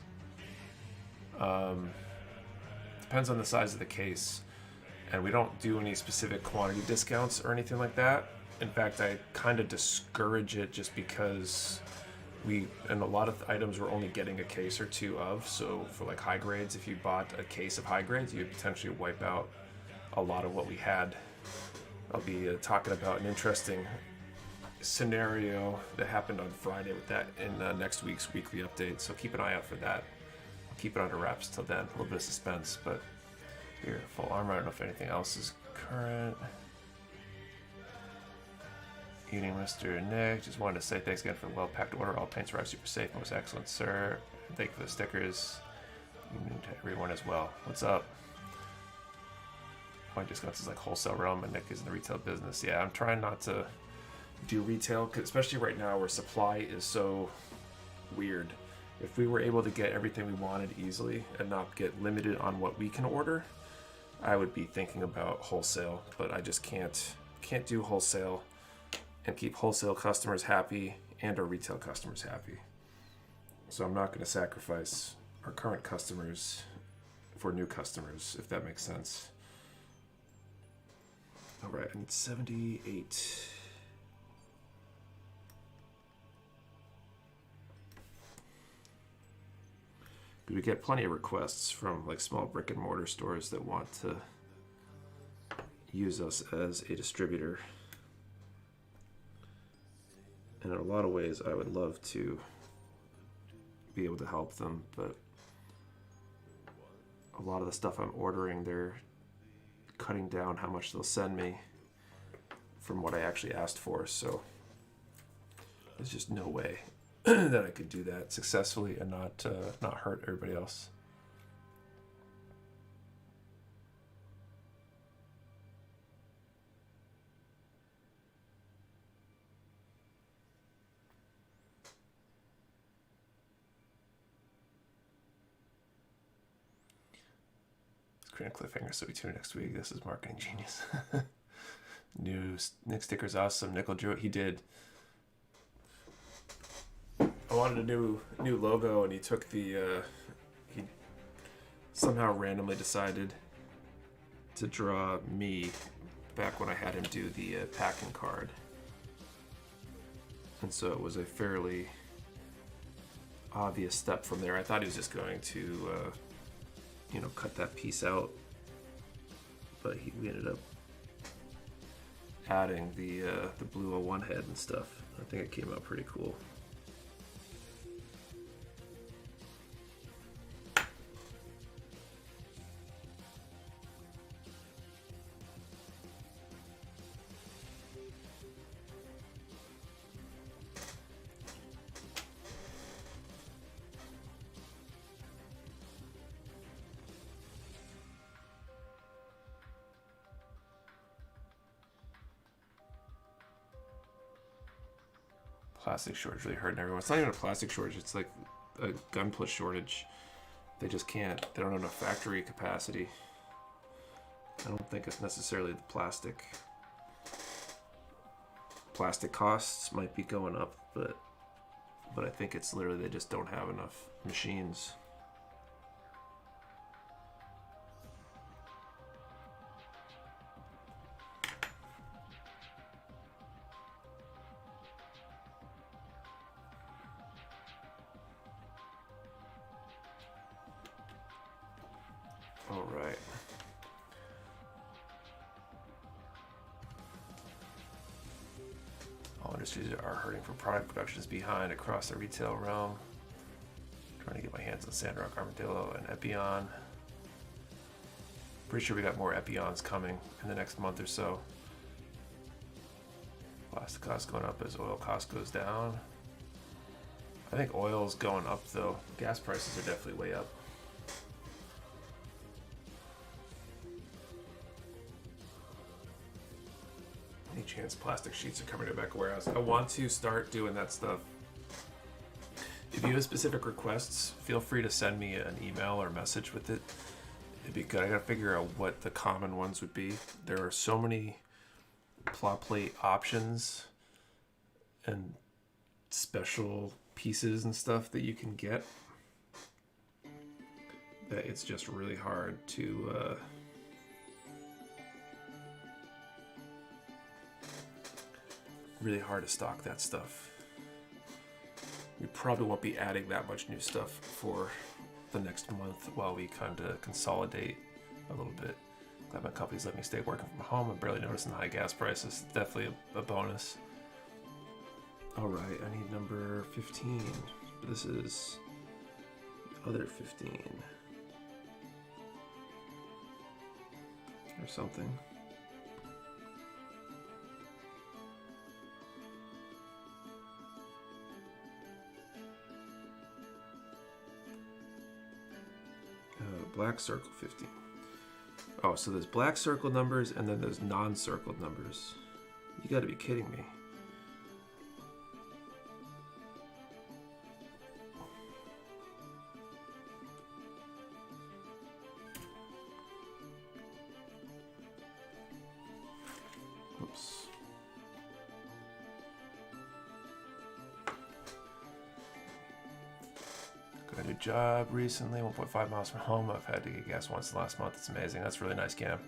Depends on the size of the case, and we don't do any specific quantity discounts or anything like that. In fact, I kind of discourage it just because and a lot of items we're only getting a case or 2 of. So for like high grades, if you bought a case of high grades, you'd potentially wipe out a lot of what we had. I'll be talking about an interesting scenario that happened on Friday with that in next week's weekly update. So keep an eye out for that. I'll keep it under wraps till then. A little bit of suspense, but here, full armor. I don't know if anything else is current. Evening, Mr. Nick. Just wanted to say thanks again for the well-packed order. All paints arrived super safe. Most excellent, sir. Thank you for the stickers. Evening to everyone as well. What's up? Point discounts is like wholesale realm, and Nick is in the retail business. Yeah, I'm trying not to do retail, especially right now where supply is so weird. If we were able to get everything we wanted easily and not get limited on what we can order, I would be thinking about wholesale, but I just can't do wholesale and keep wholesale customers happy and our retail customers happy. So I'm not going to sacrifice our current customers for new customers, if that makes sense. All right, I need 78. We get plenty of requests from like small brick and mortar stores that want to use us as a distributor. And in a lot of ways, I would love to be able to help them, but a lot of the stuff I'm ordering, they're cutting down how much they'll send me from what I actually asked for, so there's just no way that I could do that successfully and not hurt everybody else. screen a cliffhanger, so we tune in next week. This is marketing genius. New Nick sticker's awesome. Nickel drew it. He did. I wanted a new logo, and he took the. He somehow randomly decided to draw me back when I had him do the packing card, and so it was a fairly obvious step from there. I thought he was just going to, cut that piece out, but we ended up adding the blue 01 head and stuff. I think it came out pretty cool. Plastic shortage really hurting everyone. It's not even a plastic shortage, it's like a gunpla shortage. They just can't. They don't have enough factory capacity. I don't think it's necessarily the plastic. Plastic costs might be going up, but I think it's literally they just don't have enough machines. All right. All industries are hurting for product productions behind across the retail realm. Trying to get my hands on Sandrock, Armadillo, and Epion. Pretty sure we got more Epions coming in the next month or so. Plastic costs going up as oil cost goes down. I think oil's going up though. Gas prices are definitely way up. Any chance plastic sheets are coming to back warehouse? I want to start doing that stuff. If you have specific requests, feel free to send me an email or message with it. It'd be good. I gotta figure out what the common ones would be. There are so many plot plate options and special pieces and stuff that you can get that it's just really hard to stock that stuff. We probably won't be adding that much new stuff for the next month while we kind of consolidate a little bit. Glad my company's let me stay working from home. I'm barely noticing the high gas prices. Definitely a bonus. All right, I need number 15. This is the other 15 or something. Black circle 15. Oh, so there's black circle numbers and then there's non-circled numbers. You gotta be kidding me. Oops. Got a new job recently, 1.5 miles from home. I've had to get gas once last month. It's amazing. That's really nice, Cam.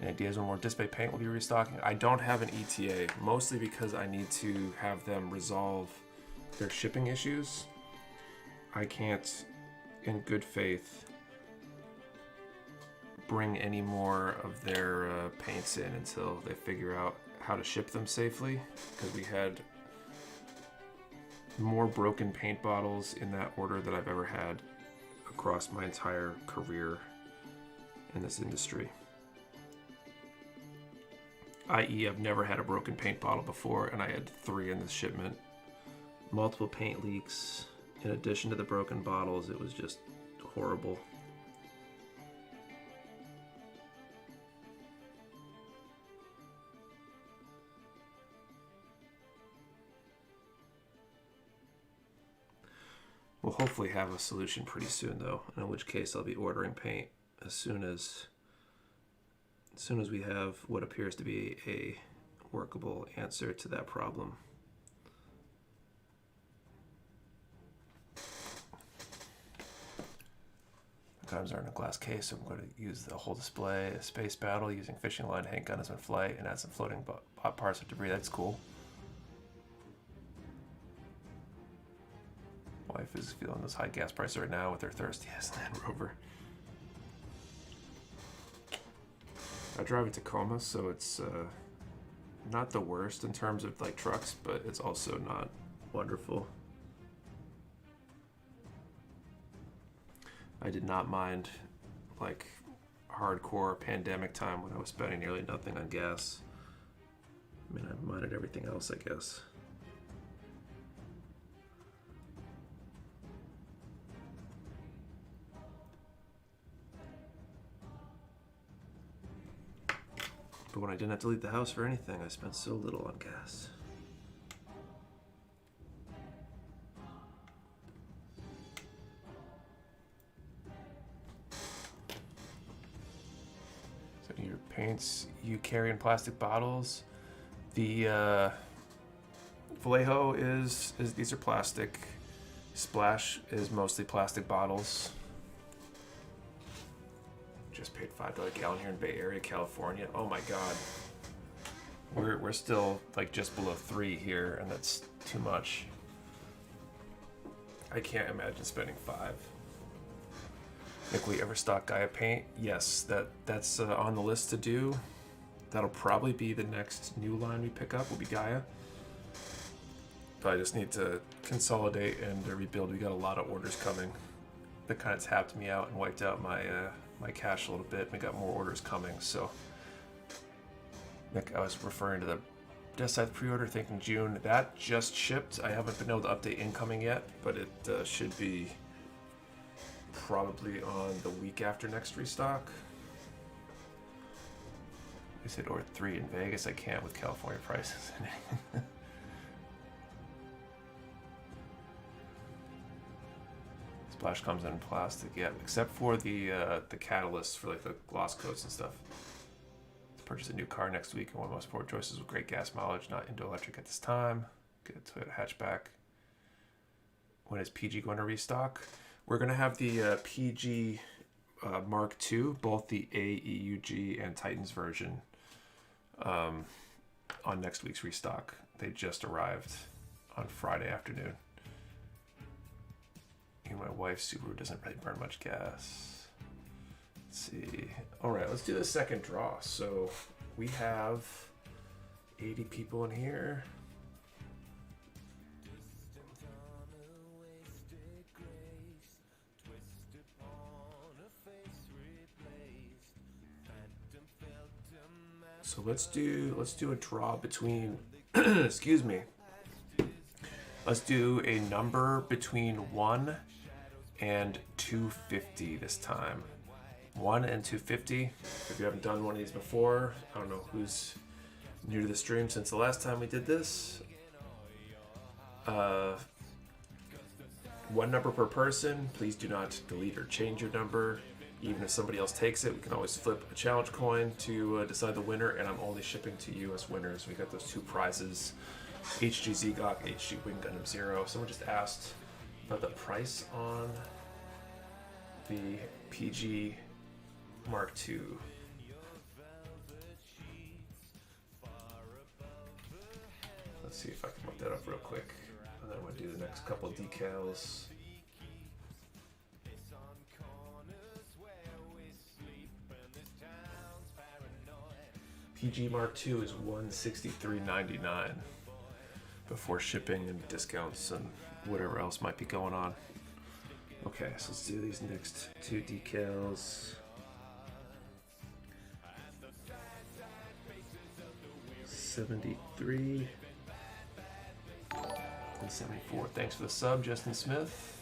Any ideas when more display paint will be restocking? I don't have an ETA, mostly because I need to have them resolve their shipping issues. I can't, in good faith, bring any more of their paints in until they figure out how to ship them safely, because we had more broken paint bottles in that order that I've ever had across my entire career in this industry. i.e., I've never had a broken paint bottle before, and I had 3 in this shipment. Multiple paint leaks. In addition to the broken bottles, it was just horrible. We'll hopefully have a solution pretty soon, though, in which case I'll be ordering paint as soon as we have what appears to be a workable answer to that problem. The guns are in a glass case, so I'm going to use the whole display. A space battle using fishing line, handgun as in flight, and add some floating parts of debris. That's cool. Wife is feeling those high gas prices right now with her thirst. Yes, Land Rover. I drive a Tacoma, so it's not the worst in terms of like trucks, but it's also not wonderful. I did not mind like hardcore pandemic time when I was spending nearly nothing on gas. I mean, I minded everything else, I guess. But when I didn't have to leave the house for anything, I spent so little on gas. So your paints you carry in plastic bottles. The Vallejo is these are plastic. Splash is mostly plastic bottles. Just paid $5 a gallon here in Bay Area, California. Oh my God. We're still like just below 3 here, and that's too much. I can't imagine spending 5. Nick, will you ever stock Gaia paint? Yes, that's on the list to do. That'll probably be the next new line we pick up, will be Gaia. But I just need to consolidate and rebuild. We got a lot of orders coming. That kind of tapped me out and wiped out my my cash a little bit. We got more orders coming, so Nick, I was referring to the Death Scythe pre-order, thinking June. That just shipped. I haven't been able to update incoming yet, but it should be probably on the week after next restock. I said or 3 in Vegas. I can't with California prices. Splash comes in plastic, yeah, except for the catalysts for like the gloss coats and stuff. Let's purchase a new car next week and one of most poor choices with great gas mileage, not into electric at this time. Get a Toyota hatchback. When is PG going to restock? We're going to have the PG Mark II, both the AEUG and Titans version, on next week's restock. They just arrived on Friday afternoon. My wife's Subaru doesn't really burn much gas. Let's see. All right, let's do the second draw. So we have 80 people in here. So let's do a draw between excuse me. Let's do a number between 1 and 250 this time. 1 and 250. If you haven't done one of these before, I don't know who's new to the stream since the last time we did this. 1 number per person. Please do not delete or change your number. Even if somebody else takes it, we can always flip a challenge coin to decide the winner, and I'm only shipping to you as winners. We got those 2 prizes. HG Zgok, HG Wing Gundam Zero. Someone just asked about the price on the PG Mark II. Let's see if I can look that up real quick. And then I'm going to do the next couple of decals. PG Mark II is $163.99 before shipping and discounts and whatever else might be going on. Okay, so let's do these next 2 decals. 73 and 74. Thanks for the sub, Justin Smith.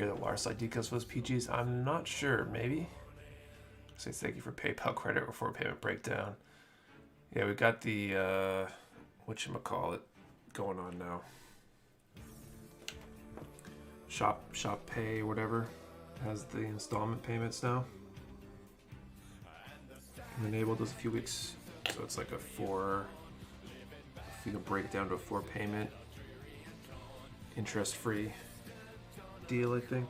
care that water slide decals for those PGs? I'm not sure. Maybe. Say thank you for PayPal credit before payment breakdown. Yeah, we got the whatchamacallit going on now. Shop Pay, whatever, has the installment payments now. Enabled those a few weeks, so it's like a 4. If you can break it down to a 4 payment, interest-free deal, I think.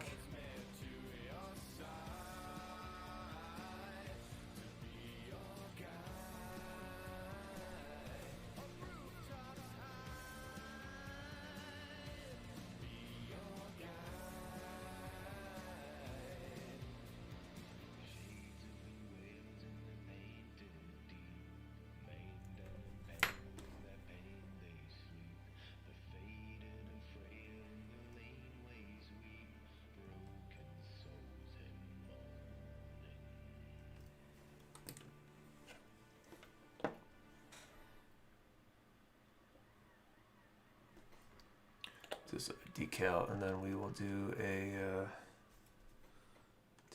Just a decal, and then we will do a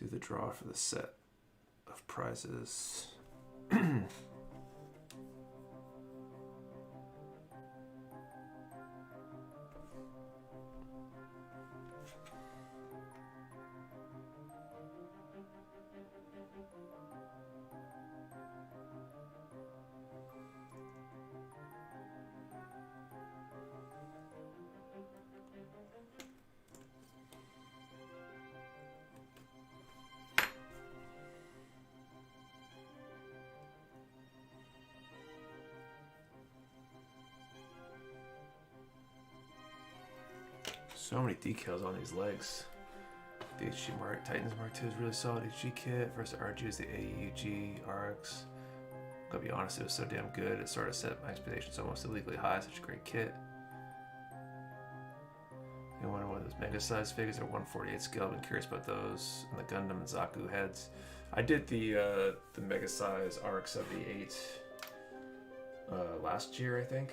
do the draw for the set of prizes. So many decals on these legs. The HG Mark Titans Mark II is really solid HG kit versus RG is the AUG RX. Gotta be honest, it was so damn good. It sort of set my expectations almost illegally high. Such a great kit. You want one of those mega size figures at 148 scale? I've been curious about those and the Gundam and Zaku heads. I did the mega size RX-78 last year, I think.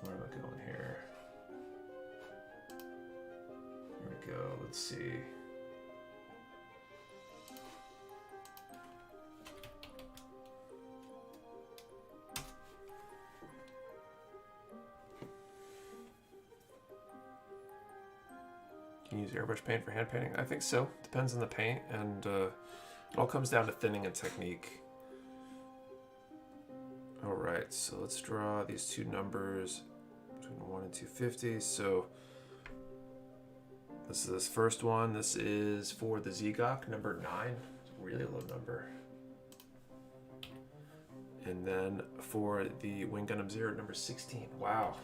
Where am I going here? Here we go. Let's see. Can you use airbrush paint for hand painting? I think so. Depends on the paint, and it all comes down to thinning and technique. All right, so let's draw these two numbers between 1 and 250. So this is this first one. This is for the Zegok, number 9. It's a really low number. And then for the Wing Gundam Zero, number 16. Wow.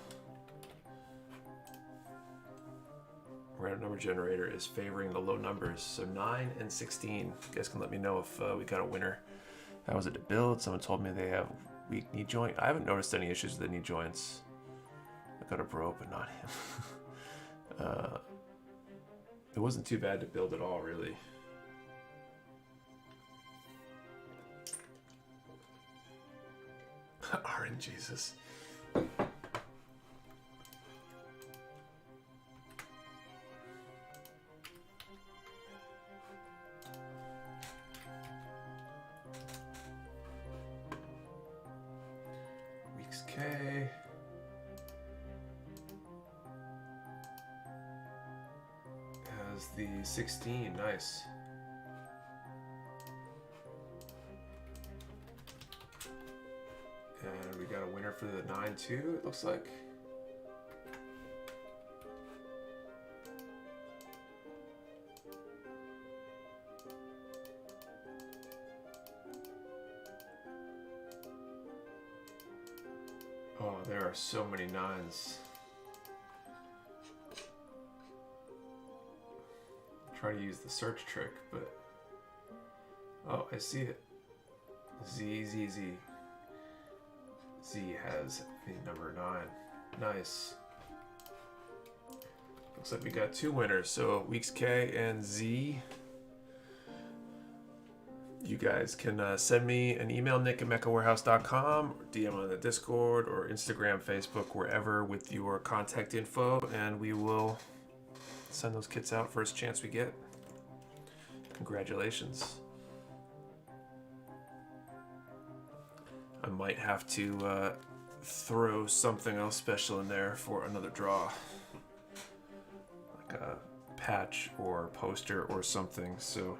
Random number generator is favoring the low numbers. So 9 and 16. You guys can let me know if we got a winner. How was it to build? Someone told me they have weak knee joint. I haven't noticed any issues with the knee joints. I got a bro, but not him. It wasn't too bad to build at all, really. RNGesus. Weeks K. Has the 16, nice. And we got a winner for the 9 too, it looks like. Oh, there are so many 9s. Try to use the search trick, but oh, I see it. Z. Z has the number 9. Nice. Looks like we got 2 winners. So Weeks K and Z. You guys can send me an email, nick@mechawarehouse.com, or DM on the Discord or Instagram, Facebook, wherever, with your contact info, and we will send those kits out first chance we get. Congratulations. I might have to throw something else special in there for another draw. Like a patch or poster or something, so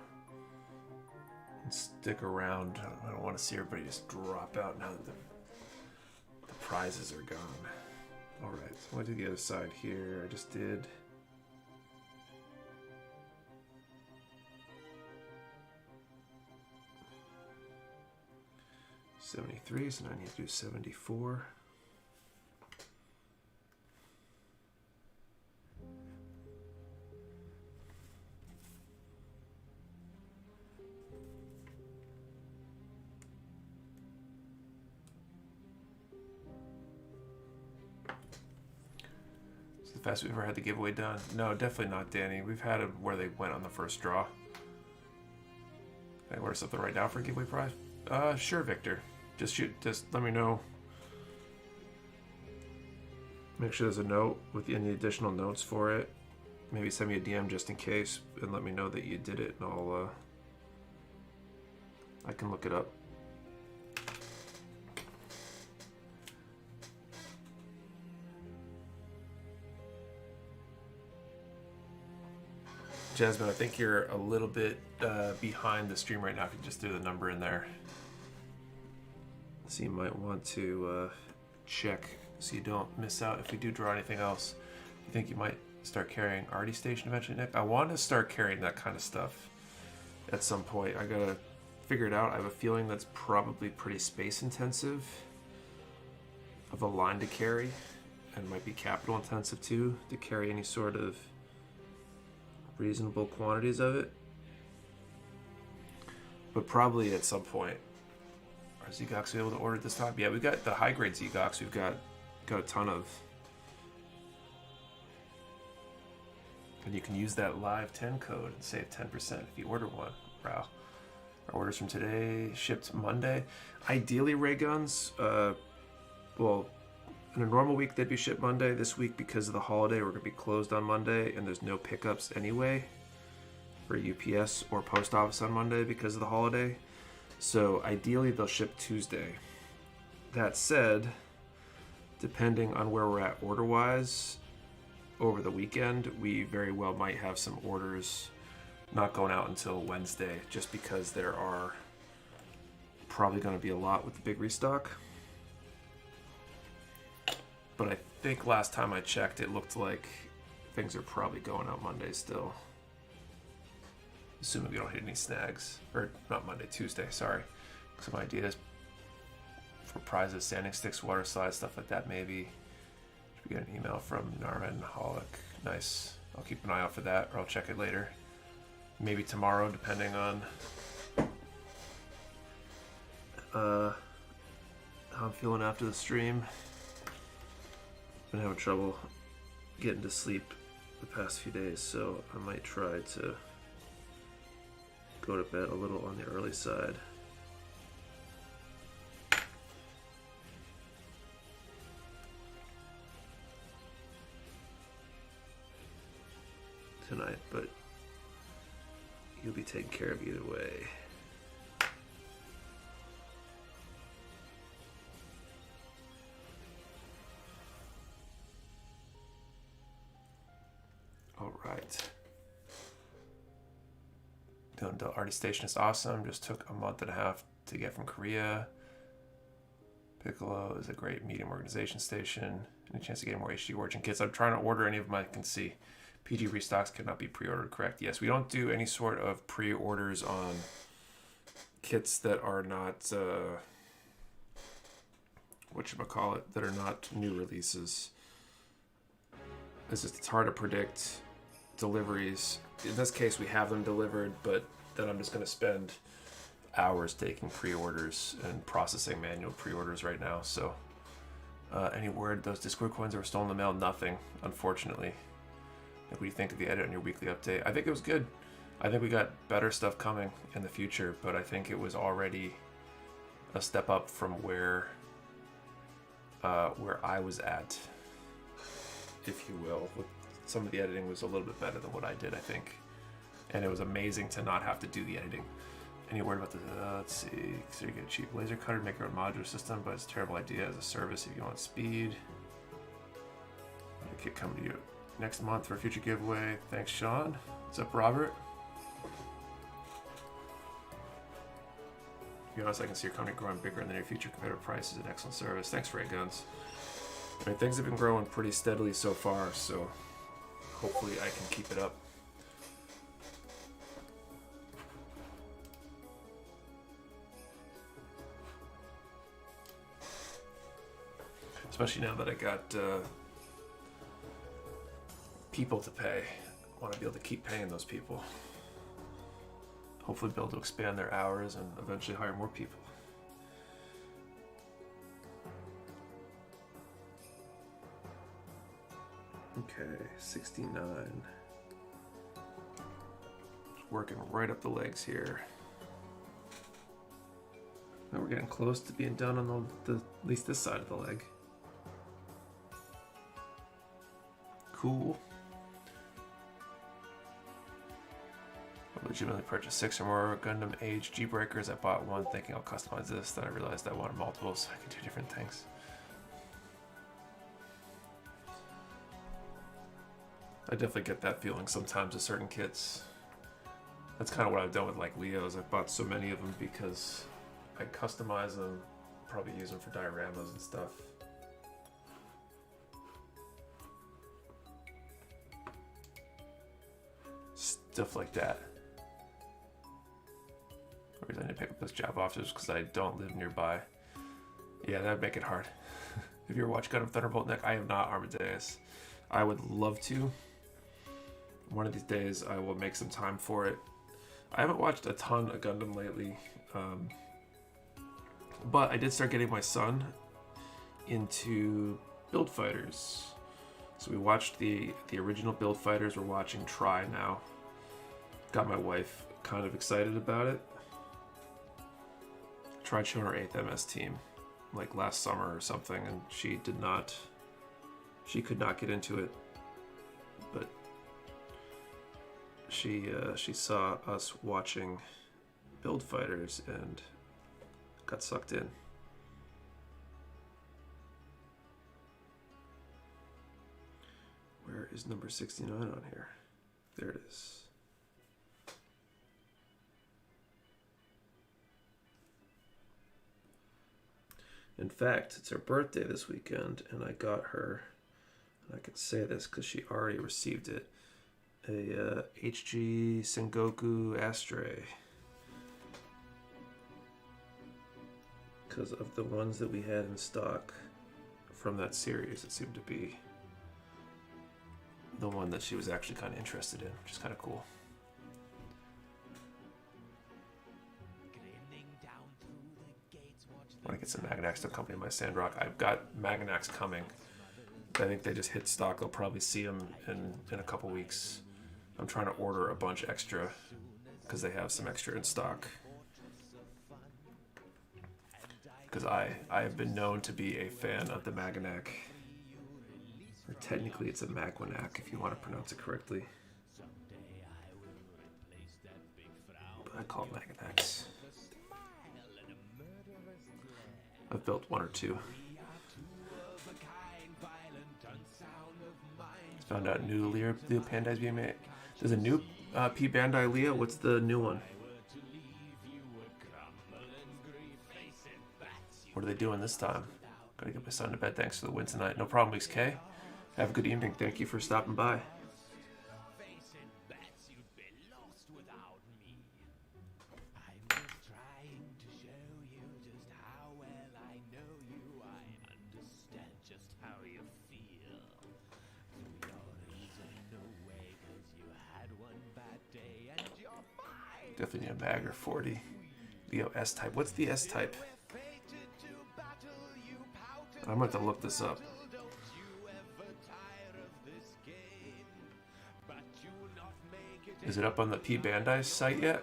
stick around. I don't want to see everybody just drop out now that the prizes are gone. Alright, so I did the other side here. I just did... $73, so now I need to do $74. It's the fastest we've ever had the giveaway done. No, definitely not, Danny. We've had it where they went on the first draw. Can I order something right now for a giveaway prize? Sure, Victor. Just let me know. Make sure there's a note with any additional notes for it. Maybe send me a DM just in case, and let me know that you did it, and I can look it up. Jasmine, I think you're a little bit behind the stream right now. If you just threw the number in there. So you might want to check so you don't miss out if we do draw anything else. You think you might start carrying Artie Station eventually, Nick? I want to start carrying that kind of stuff at some point. I gotta figure it out. I have a feeling that's probably pretty space intensive of a line to carry, and might be capital intensive too, to carry any sort of reasonable quantities of it. But probably at some point. Are Zegox able to order it this time? Yeah, we've got the high grade Zegox. We've got a ton of. And you can use that live 10 code and save 10% if you order one. Wow. Our orders from today shipped Monday. Ideally, ray guns, well, in a normal week they'd be shipped Monday. This week, because of the holiday, we're going to be closed on Monday, and there's no pickups anyway for UPS or post office on Monday because of the holiday. So ideally they'll ship Tuesday. That said, depending on where we're at order-wise over the weekend, we very well might have some orders not going out until Wednesday, just because there are probably going to be a lot with the big restock. But I think last time I checked, it looked like things are probably going out Monday still. Assuming we don't hit any snags. Or not Monday, Tuesday, sorry. Some ideas for prizes, standing sticks, water slides, stuff like that maybe. Should we get an email from Narman Holic? Nice. I'll keep an eye out for that, or I'll check it later. Maybe tomorrow, depending on how I'm feeling after the stream. Been having trouble getting to sleep the past few days, so I might try to go to bed a little on the early side. Tonight, but you'll be taken care of either way. All right. The Artie Station is awesome. Just took a month and a half to get from Korea. Piccolo is a great medium organization station. Any chance to get more HD Origin kits? I'm trying to order any of them I can see. PG restocks cannot be pre-ordered, correct? Yes, we don't do any sort of pre-orders on kits that are not, whatchamacallit, that are not new releases. It's hard to predict deliveries. In this case, we have them delivered, but then I'm just going to spend hours taking pre-orders and processing manual pre-orders right now. So, any word those Discord coins were stolen in the mail? Nothing, unfortunately. What do you think of the edit on your weekly update? I think it was good. I think we got better stuff coming in the future, but I think it was already a step up from where I was at, if you will. Some of the editing was a little bit better than what I did, I think, and it was amazing to not have to do the editing. And you're worried about the let's see, so you get a cheap laser cutter, make your own modular system, but it's a terrible idea as a service if you want speed. A kit coming to you next month for a future giveaway. Thanks, Sean. What's up, Robert? To be honest, I can see your company growing bigger in the near future. Competitive prices and excellent service. Thanks, Ray Guns. I mean, things have been growing pretty steadily so far, so hopefully I can keep it up. Especially now that I got people to pay. I want to be able to keep paying those people. Hopefully be able to expand their hours and eventually hire more people. Okay, 69. Just working right up the legs here. Now we're getting close to being done on the at least this side of the leg. Cool. I legitimately purchased 6 or more Gundam Age G-Breakers. I bought one thinking I'll customize this, then I realized I wanted multiple so I could do different things. I definitely get that feeling sometimes with certain kits. That's kind of what I've done with like Leos. I've bought so many of them because I customize them, probably use them for dioramas and stuff. Stuff like that. The reason I need to pick up this job off is because I don't live nearby. Yeah, that would make it hard. Have you ever watched Gundam Thunderbolt, Nick? I have not, Armadeus. I would love to. One of these days I will make some time for it. I haven't watched a ton of Gundam lately, but I did start getting my son into Build Fighters. So we watched the original Build Fighters. We're watching Try now. Got my wife kind of excited about it. Tried showing her 8th MS team like last summer or something, and she could not get into it, but she saw us watching Build Fighters and got sucked in. Where is number 69 on here? There it is. In fact, it's her birthday this weekend, and I got her, and I can say this because she already received it, a HG Sengoku Astray. Because of the ones that we had in stock from that series, it seemed to be the one that she was actually kind of interested in, which is kind of cool. When I get some Maganax to accompany my Sandrock, I've got Maganax coming. I think they just hit stock. I'll probably see them in a couple weeks. I'm trying to order a bunch extra because they have some extra in stock. Because I have been known to be a fan of the Maganac. Or technically it's a Magwanac if you want to pronounce it correctly. But I call it Maganax. I've built one or two. Found out new Leo Bandai's being made. There's a new P Bandai Leo. What's the new one? What are they doing this time? Gotta get my son to bed. Thanks for the win tonight. No problem, Weeks K. Have a good evening. Thank you for stopping by. Definitely need a mag or 40. Leo S-type. What's the S-type? I'm going to have to look this up. Is it up on the P Bandai site yet?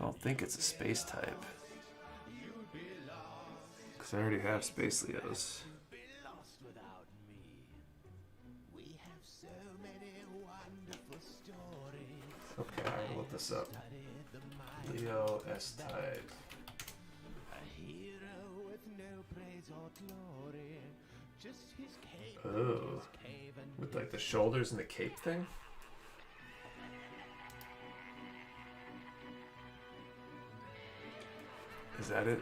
I don't think it's a space type. Because I already have Space Leos. Okay, I will look this up. Leo S-type. Oh. With like the shoulders and the cape thing? Is that it?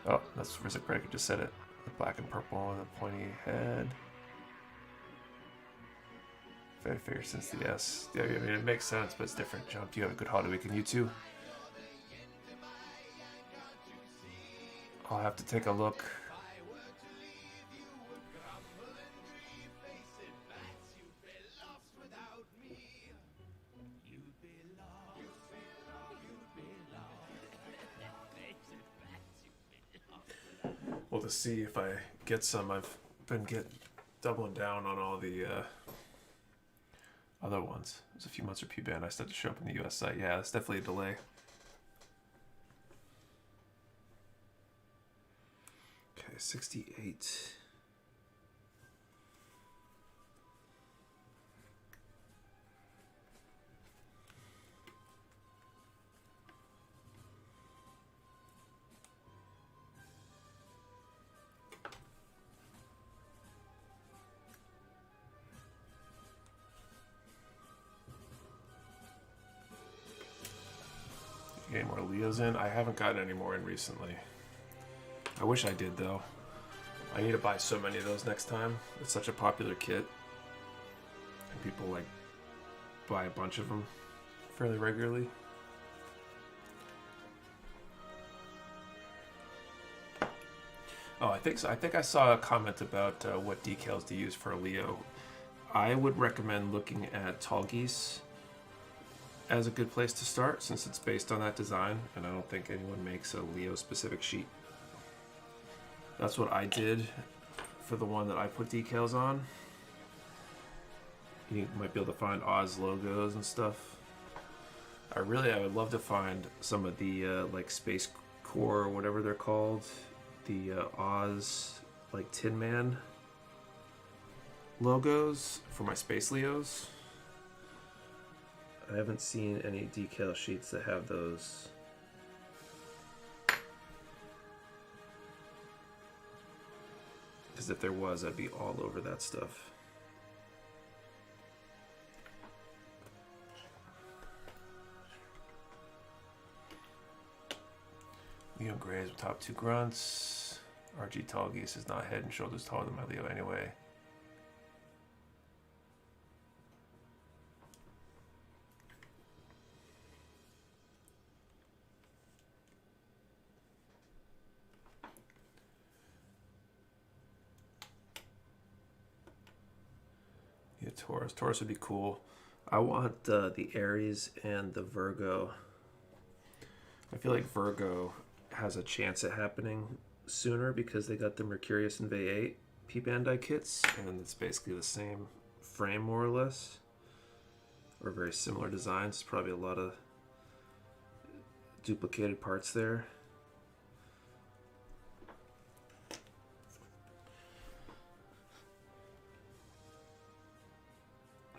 Oh, that's Rizzik Breaker just said it. The black and purple and the pointy head. Very figure since the S. Yeah, I mean, it makes sense, but it's different. Jump, you have a good holiday weekend, you too. I'll have to take a look. Well, to see if I get some, I've been doubling down on all the other ones. There's a few months for P-Band. I started to show up in the US site. Yeah, it's definitely a delay. Okay, 68. Any more Leos in? I haven't gotten any more in recently. I wish I did though. I need to buy so many of those next time. It's such a popular kit. And people like buy a bunch of them fairly regularly. Oh, I think so. I think I saw a comment about what decals to use for a Leo. I would recommend looking at Tall Geese as a good place to start, since it's based on that design, and I don't think anyone makes a Leo specific sheet. That's what I did for the one that I put decals on. You might be able to find Oz logos and stuff. I would love to find some of the like Space Core or whatever they're called, the Oz like Tin Man logos for my Space Leos. I haven't seen any decal sheets that have those. Because if there was, I'd be all over that stuff. Leo Grays with top 2 grunts. RG Tall Geese is not head and shoulders taller than my Leo anyway. Yeah, Taurus. Taurus would be cool. I want the Aries and the Virgo. I feel like Virgo has a chance at happening sooner because they got the Mercurius and V8 P-Bandai kits, and it's basically the same frame more or less, or very similar designs. Probably a lot of duplicated parts there.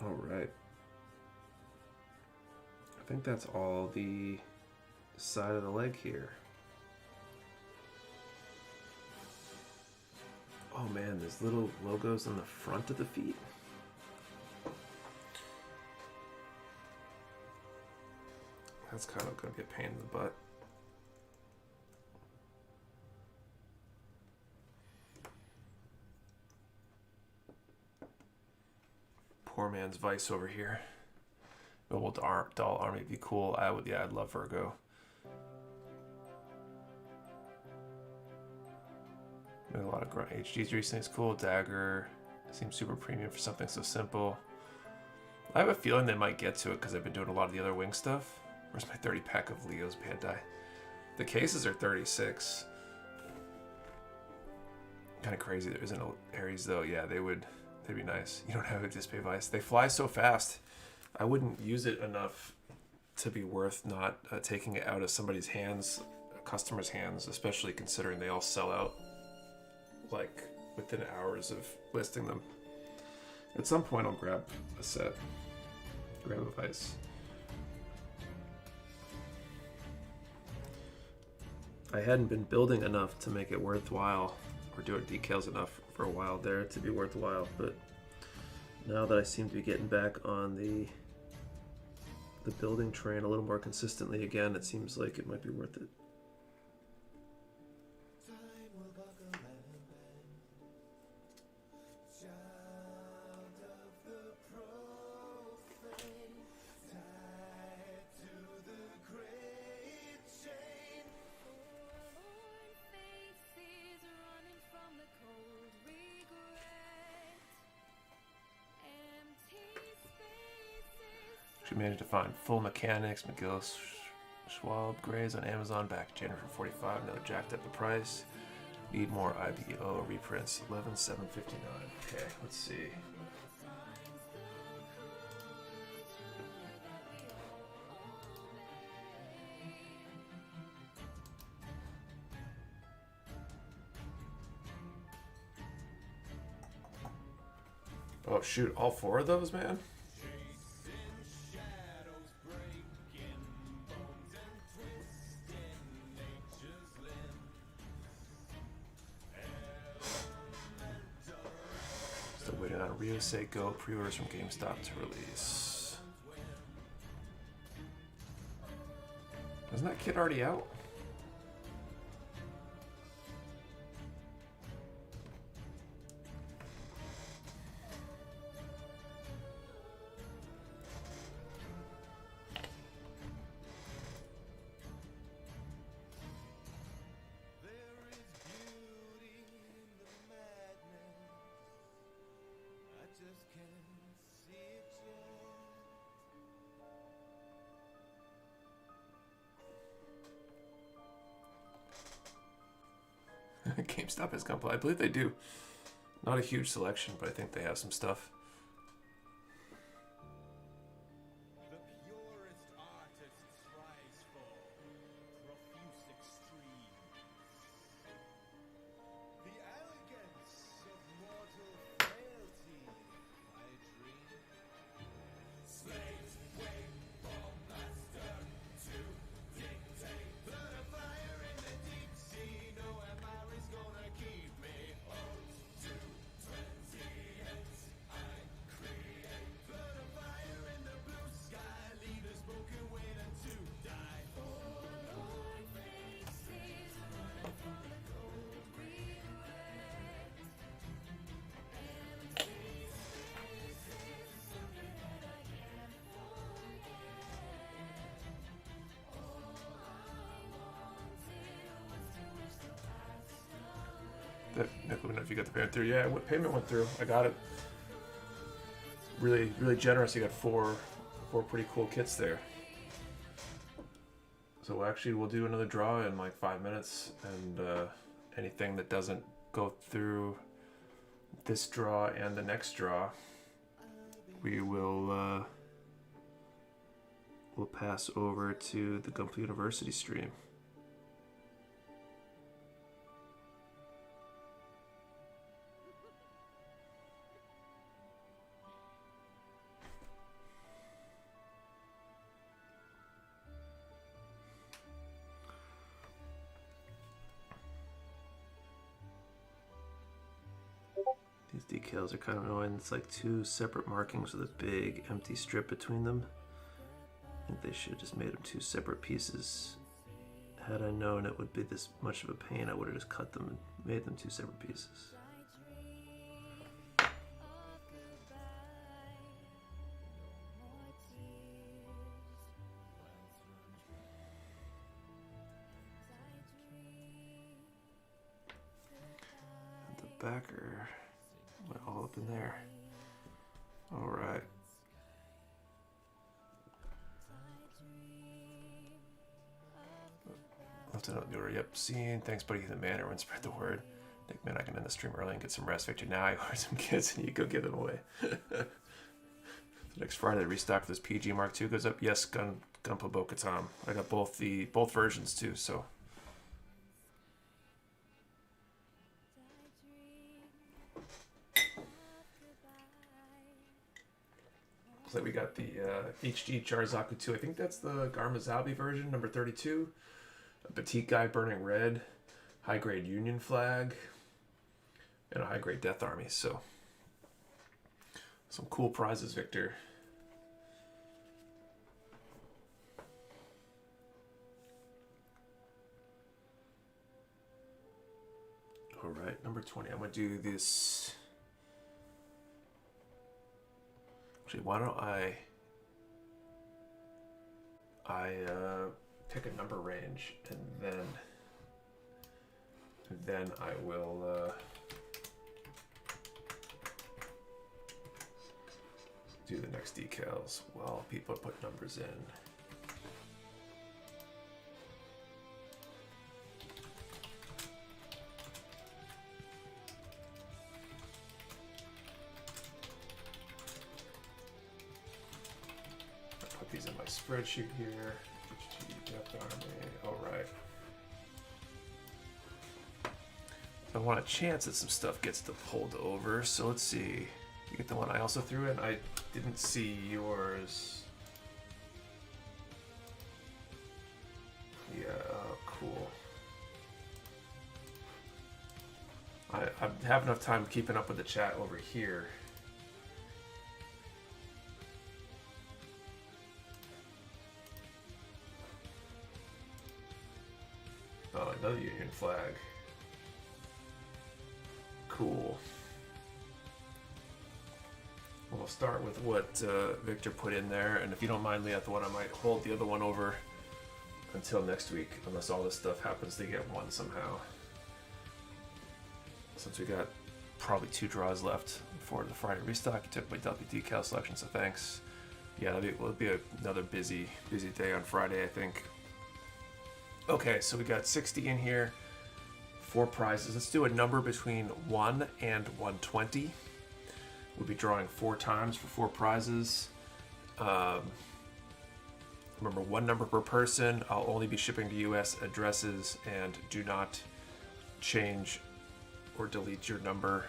All right. I think that's all the side of the leg here. Oh man, there's little logos on the front of the feet. That's kind of going to be a pain in the butt. Poor man's Vice over here. Noble Doll Army would be cool. I'd love Virgo. Doing a lot of grunt HDs recently. It's cool. Dagger seems super premium for something so simple. I have a feeling they might get to it because I've been doing a lot of the other wing stuff. Where's my 30 pack of Leo's Bandai? The cases are 36. Kind of crazy there isn't a Ares though. Yeah, they'd be nice. You don't have a display device. They fly so fast. I wouldn't use it enough to be worth not taking it out of somebody's hands, a customer's hands, especially considering they all sell out like within hours of listing them. At some point I'll grab a set, grab a vice. I hadn't been building enough to make it worthwhile, or doing decals enough for a while there to be worthwhile, but now that I seem to be getting back on the building train a little more consistently again, it seems like it might be worth it. She managed to find Full Mechanics, McGill Schwab Grays on Amazon back January for $45. Now jacked up the price. Need more IBO reprints. 11,759. Okay, let's see. Oh shoot, all four of those, man? Still waiting on Rio Say Go pre-orders from GameStop to release. Isn't that kit already out? GameStop has Gunpla. I believe they do. Not a huge selection, but I think they have some stuff. The purest artist strives for profuse extreme. The elegance of mortal frailty, I dream. Slaves wait for master to dictate. Put a fire in the deep sea. No Emma is gonna keep me hot to 28. I create. Put a fire in the blue sky. Leave a spoken waiter to die. Forlorn faces running from the cold we wrecked. Empty spaces, something that I can't forget. All I wanted was to wish the past away. Nick, let me know if you got the payment through. Yeah, what payment went through? I got it. Really, really generous. You got four pretty cool kits there. So actually, we'll do another draw in like 5 minutes, and anything that doesn't go through this draw and the next draw, we will we'll pass over to the Gunpla University stream. These decals are kind of annoying. It's like two separate markings with a big empty strip between them. I think they should have just made them two separate pieces. Had I known it would be this much of a pain, I would have just cut them and made them two separate pieces. back or am I all up in there? All right. Left a note in the order. Yep, seen. Thanks, buddy. The man, everyone spread the word. Nick, man, I can end the stream early and get some rest. Victor, now I order some kids and you go give them away. So next Friday, the restock for this PG Mark II goes up. Yes, Gunpla Bo-Katan. I got both versions too, so. So we got the HG Charzaku 2. I think that's the Garmazabi version, number 32. A Batik Guy Burning Red, high grade Union Flag, and a high grade Death Army. So some cool prizes, Victor. All right, number 20. I'm gonna do this. Actually, why don't I pick a number range and then I will do the next decals while people put numbers in. I'll put these in my spreadsheet here. Death Army. All right. I want a chance that some stuff gets pulled over. So let's see. You get the one I also threw in. I didn't see yours. Yeah, cool. I have enough time keeping up with the chat over here. Oh, another Union Flag. Cool. We'll start with what Victor put in there, and if you don't mind, Leath, I might hold the other one over until next week, unless all this stuff happens to get one somehow. Since we got probably 2 draws left for the Friday restock, you took my W decal selection, so thanks. Yeah, it'll be another busy day on Friday, I think. Okay, so we got 60 in here, 4 prizes. Let's do a number between 1 and 120. We'll be drawing 4 times for 4 prizes. Remember, 1 number per person. I'll only be shipping to US addresses, and do not change or delete your number.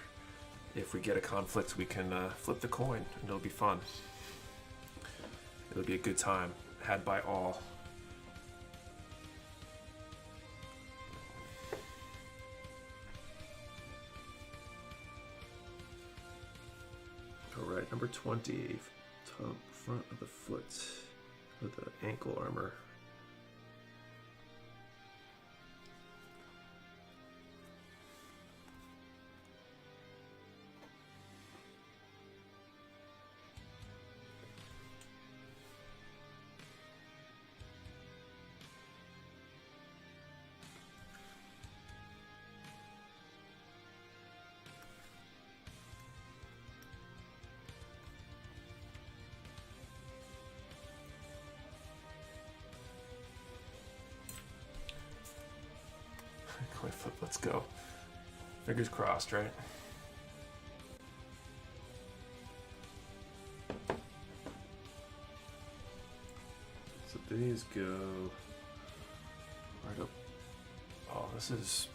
If we get a conflict, we can flip the coin, and it'll be fun. It'll be a good time, had by all. All right, number 20, top front of the foot with the ankle armor. Coin flip, let's go. Fingers crossed, right? So these go right up. Oh, it's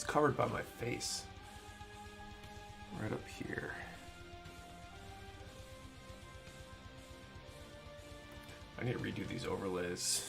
covered by my face. Right up here. I need to redo these overlays.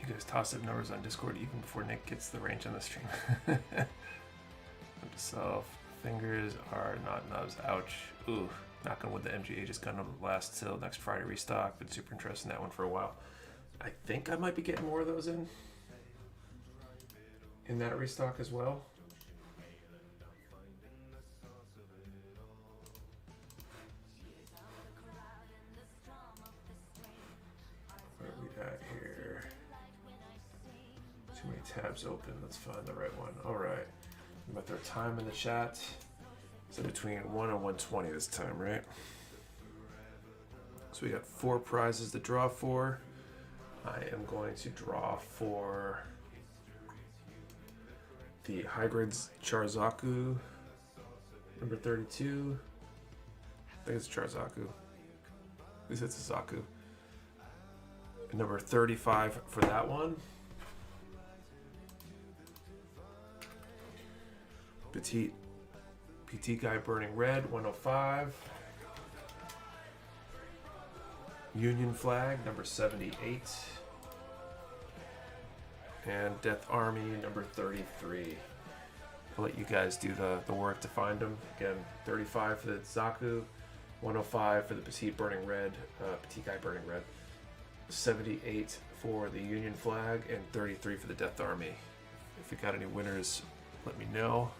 You guys toss up numbers on Discord even before Nick gets the range on the stream. Self fingers are not nubs. Ouch. Ooh. Knocking with the MGA just gonna last till next Friday restock. Been super interested in that one for a while. I think I might be getting more of those in that restock as well. Where are we at here? Too many tabs open. Let's find the right one. All right. About their time in the chat. So between 1 and 120 this time, right? So we got 4 prizes to draw for. I am going to draw for the Hybrids Charzaku, number 32. I think it's Charzaku. At least it's a Zaku. Number 35 for that one. Petite Guy Burning Red, 105. Union Flag, number 78. And Death Army, number 33. I'll let you guys do the work to find them. Again, 35 for the Zaku, 105 for the Petite Guy Burning Red, 78 for the Union Flag, and 33 for the Death Army. If you got any winners, let me know.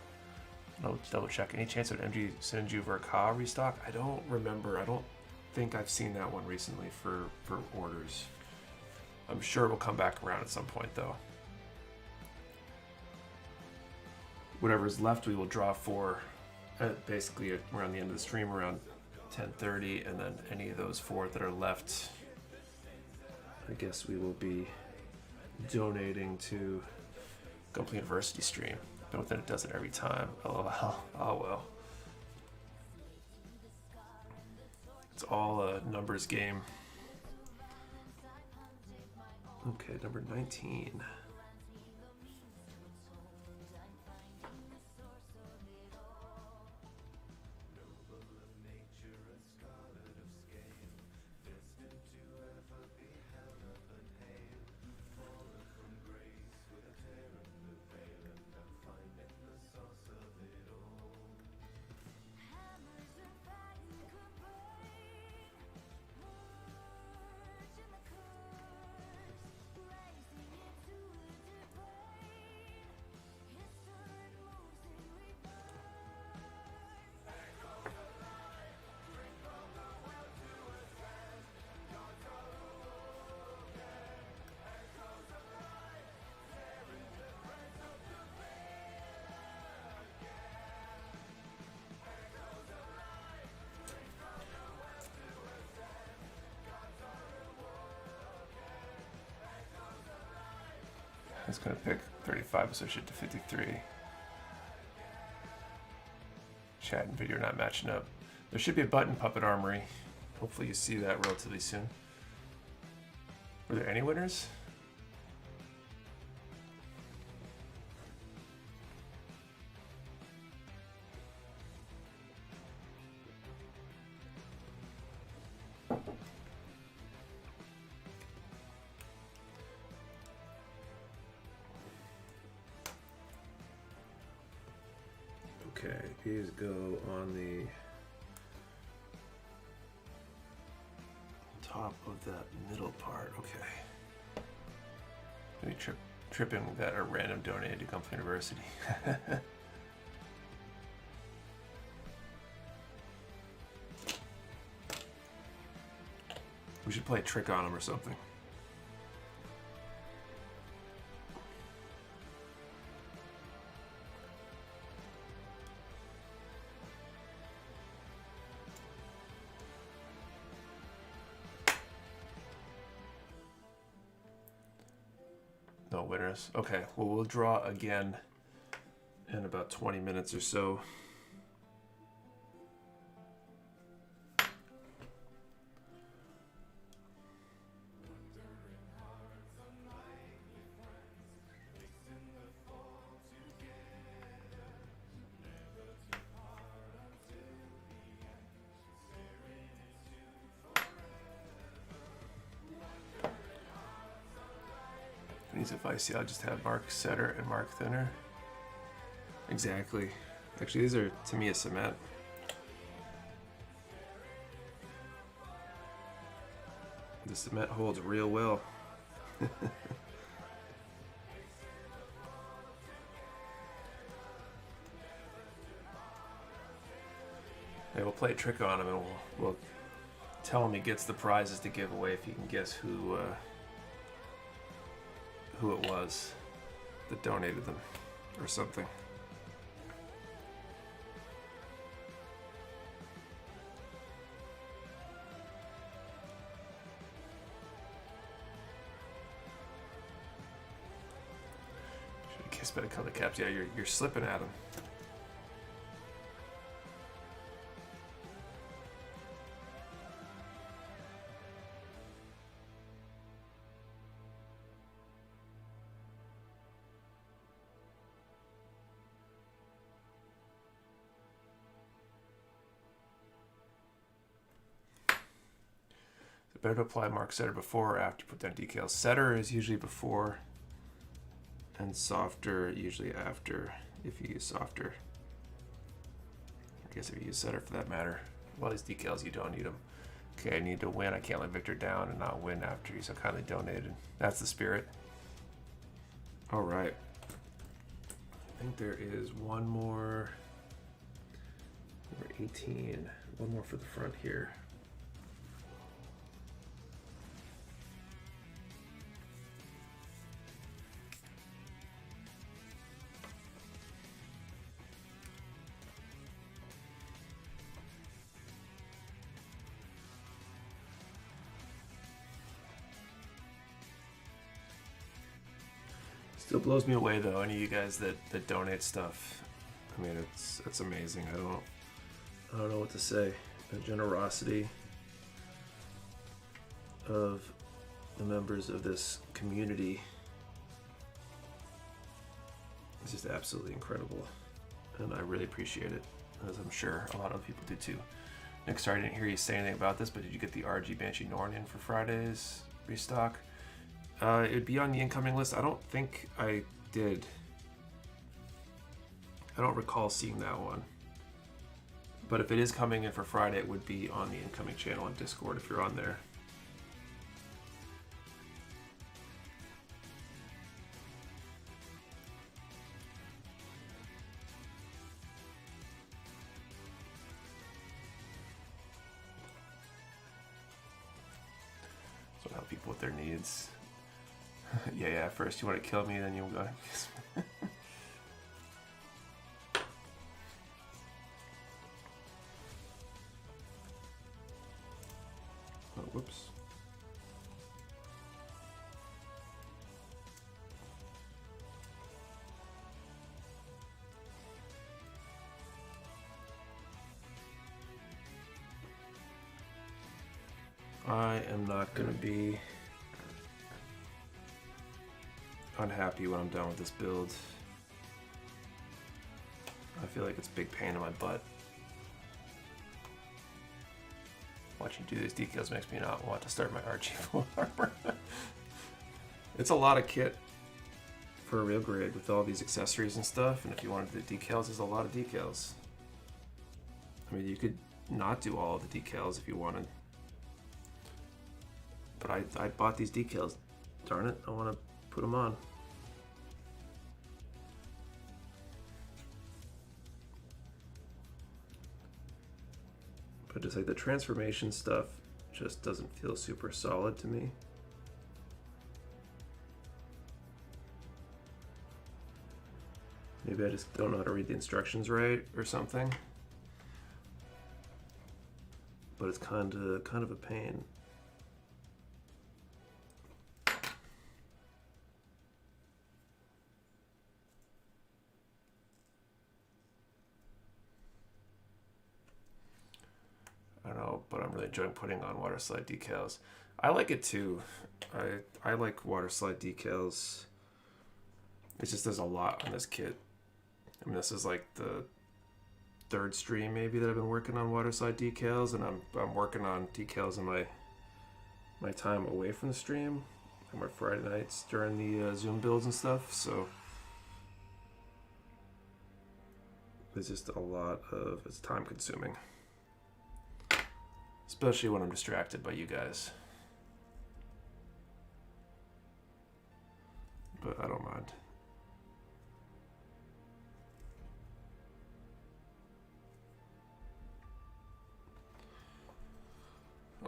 I'll double check. Any chance of MG Senju Verka restock? I don't remember. I don't think I've seen that one recently for orders. I'm sure it will come back around at some point though. Whatever's left we will draw for basically around the end of the stream around 10:30, and then any of those 4 that are left I guess we will be donating to Gunplay University stream. Don't think it does it every time. LOL. Oh well. It's all a numbers game. Okay, number 19. It's going to pick 35 associated to 53. Chat and video not matching up. There should be a button Puppet Armory. Hopefully you see that relatively soon. Were there any winners? Okay, these go on the top of that middle part. Okay. Maybe tripping that are random donated to Gunplay University. We should play a trick on them or something. No winners. Okay, well, we'll draw again in about 20 minutes or so. Needs advice. Yeah, I'll just have mark setter and mark thinner. Exactly. Actually, these are, to me, a cement. The cement holds real well. Yeah, we'll play a trick on him and we'll tell him he gets the prizes to give away if he can guess who it was that donated them or something. Should have kissed by the color caps. Yeah, you're slipping at him. Better to apply mark setter before or after you put down decals. Setter is usually before, and softer usually after, if you use softer. I guess if you use setter for that matter. Well, these decals, you don't need them. Okay, I need to win. I can't let Victor down and not win after he's so kindly donated. That's the spirit. All right. I think there is one more. Number 18. One more for the front here. Still blows me away though, any of you guys that donate stuff. I mean, it's amazing. I don't know what to say. The generosity of the members of this community is just absolutely incredible, and I really appreciate it, as I'm sure a lot of people do too. Nick, sorry I didn't hear you say anything about this, but did you get the RG Banshee Norn in for Friday's restock? It'd be on the incoming list. I don't think I did. I don't recall seeing that one. But if it is coming in for Friday, it would be on the incoming channel on Discord if you're on there. So help people with their needs. Yeah, first you want to kill me, then you'll go kiss me. Oh, whoops. I am not going to be unhappy when I'm done with this build. I feel like it's a big pain in my butt. Watching you do these decals makes me not want to start my RG full armor. It's a lot of kit for a real grade with all these accessories and stuff, and if you wanted the decals, there's a lot of decals. I mean, you could not do all of the decals if you wanted. But I bought these decals. Darn it, I want to put them on. But just like the transformation stuff just doesn't feel super solid to me. Maybe I just don't know how to read the instructions right or something. But it's kind of a pain. I don't know, but I'm really enjoying putting on water slide decals. I like it too. I like water slide decals. It's just there's a lot on this kit. I mean, this is like the third stream maybe that I've been working on water slide decals, and I'm working on decals in my time away from the stream. on my Friday nights during the Zoom builds and stuff. So it's just a lot of, it's time consuming, especially when I'm distracted by you guys. But I don't mind.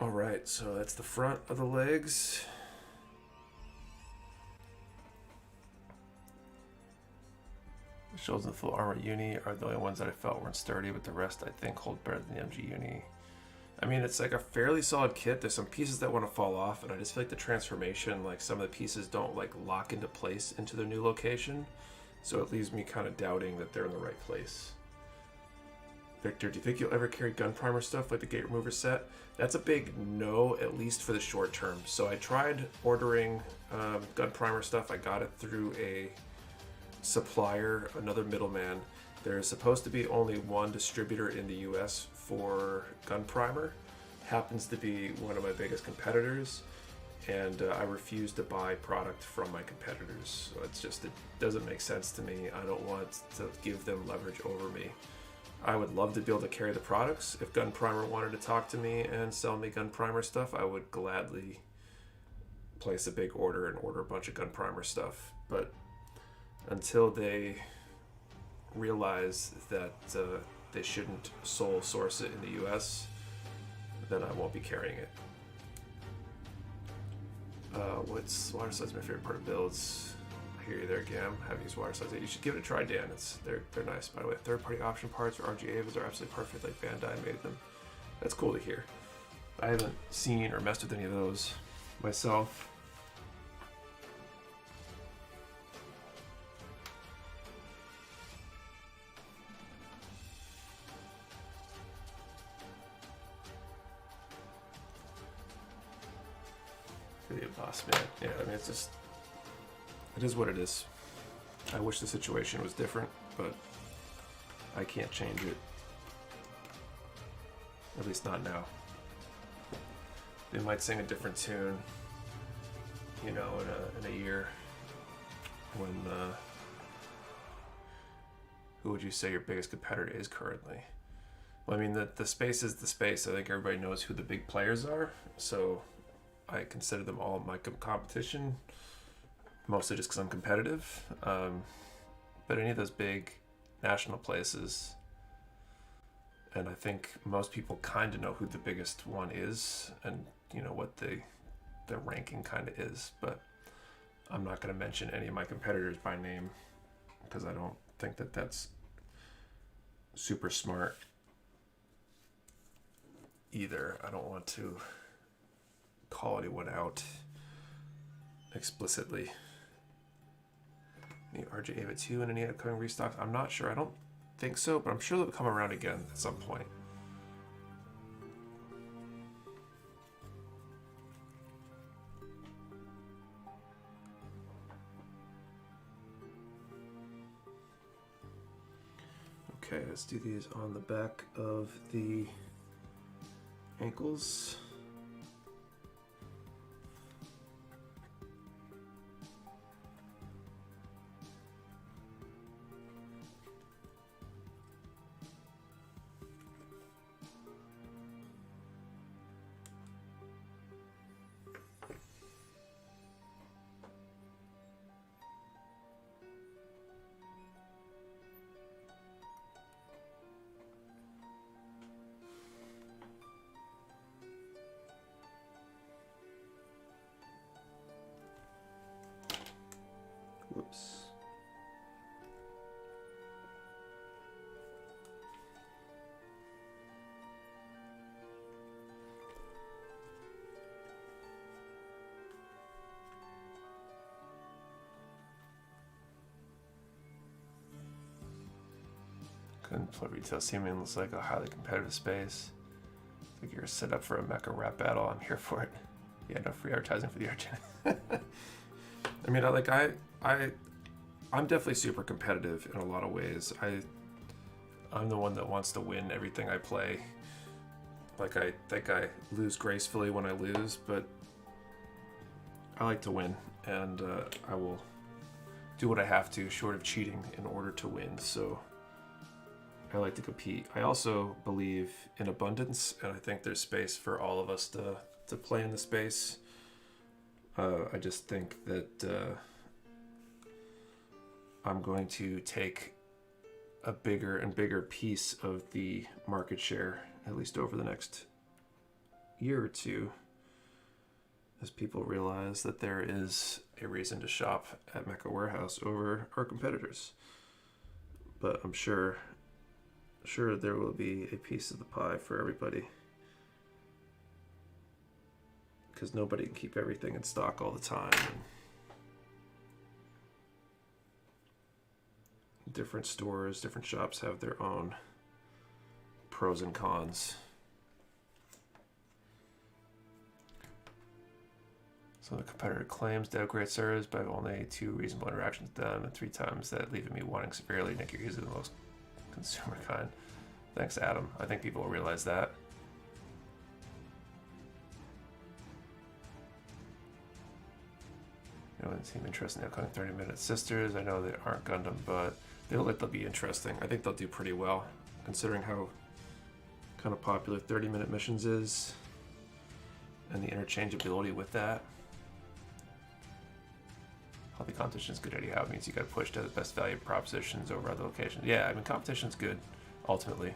All right, so that's the front of the legs. The shoulders and the full armor uni are the only ones that I felt weren't sturdy, but the rest I think hold better than the MG uni. I mean, it's like a fairly solid kit. There's some pieces that want to fall off, and I just feel like the transformation, like some of the pieces don't like lock into place into their new location. So it leaves me kind of doubting that they're in the right place. Victor, do you think you'll ever carry gun primer stuff like the gate remover set? That's a big no, at least for the short term. So I tried ordering gun primer stuff. I got it through a supplier, another middleman. There's supposed to be only one distributor in the US for gun primer. Happens to be one of my biggest competitors, and I refuse to buy product from my competitors. So it's just, it doesn't make sense to me. I don't want to give them leverage over me. I would love to be able to carry the products. If Gun Primer wanted to talk to me and sell me Gun Primer stuff, I would gladly place a big order and order a bunch of Gun Primer stuff. But until they realize that they shouldn't sole source it in the US, then I won't be carrying it. What's water slides my favorite part of builds? I hear you there, Gam. Haven't used water slides yet. You should give it a try, Dan. They're nice, by the way. Third-party option parts for RGAs are absolutely perfect, like Bandai made them. That's cool to hear. I haven't seen or messed with any of those myself. Video boss, man. Yeah, I mean, it's just, it is what it is. I wish the situation was different, but I can't change it. At least not now. They might sing a different tune, you know, in a year. When, who would you say your biggest competitor is currently? Well, I mean, the space is the space. I think everybody knows who the big players are, so I consider them all my competition, mostly just because I'm competitive. But any of those big national places, and I think most people kind of know who the biggest one is, and you know what their ranking kind of is. But I'm not going to mention any of my competitors by name because I don't think that that's super smart either. I don't want to call anyone out explicitly. The RJ Ava 2 and any upcoming restocks? I'm not sure. I don't think so, but I'm sure they'll come around again at some point. Okay, let's do these on the back of the ankles. Whoops. Couldn't play retail. Seeming looks like a highly competitive space. Like you're set up for a Mecha rap battle. I'm here for it. Yeah, no free advertising for the Argent. I mean, I'm definitely super competitive in a lot of ways. I'm the one that wants to win everything I play. Like, I think I lose gracefully when I lose, but I like to win, and I will do what I have to, short of cheating, in order to win. So I like to compete. I also believe in abundance, and I think there's space for all of us to play in the space. I just think that I'm going to take a bigger and bigger piece of the market share, at least over the next year or two, as people realize that there is a reason to shop at Mecha Warehouse over our competitors. But I'm sure there will be a piece of the pie for everybody, because nobody can keep everything in stock all the time. And different stores, different shops have their own pros and cons. So the competitor claims to have great service, but I have only 2 reasonable interactions with them and 3 times that leaving me wanting severely. Nick, you're usually the most consumer kind. Thanks, Adam. I think people will realize that. You know, it seemed interesting. They're calling 30-minute sisters. I know they aren't Gundam, but they'll be interesting. I think they'll do pretty well, considering how kind of popular 30-minute missions is, and the interchangeability with that. Hobby competition is good anyhow. It means you got pushed to the best value propositions over other locations. Yeah, I mean, competition's good, ultimately.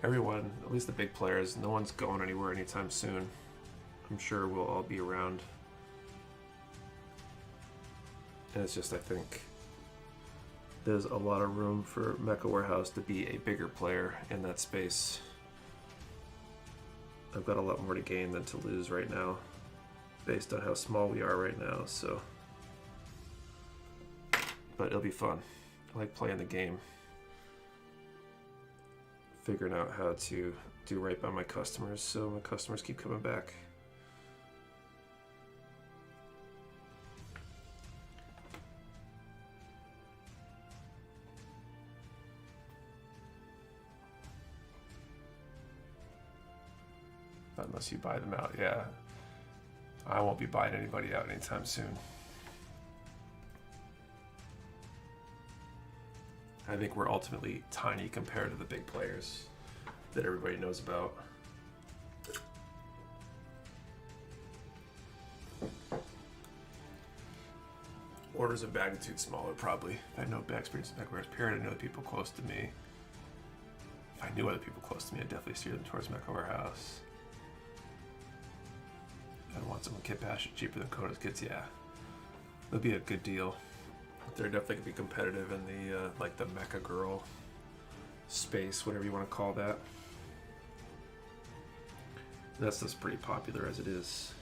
Everyone, at least the big players, no one's going anywhere anytime soon. I'm sure we'll all be around. And it's just, I think, there's a lot of room for Mecha Warehouse to be a bigger player in that space. I've got a lot more to gain than to lose right now, based on how small we are right now, so... But it'll be fun. I like playing the game. Figuring out how to do right by my customers, so my customers keep coming back. Unless you buy them out, yeah. I won't be buying anybody out anytime soon. I think we're ultimately tiny compared to the big players that everybody knows about. Orders of magnitude smaller, probably. If I had no bad experience in Mecha period, I know the people close to me. If I knew other people close to me, I'd definitely steer them towards Mecha Warehouse. I want someone kit bash cheaper than Koda's kits, yeah. It'll be a good deal. They're definitely gonna be competitive in the like the Mecha Girl space, whatever you want to call that. That's just pretty popular as it is.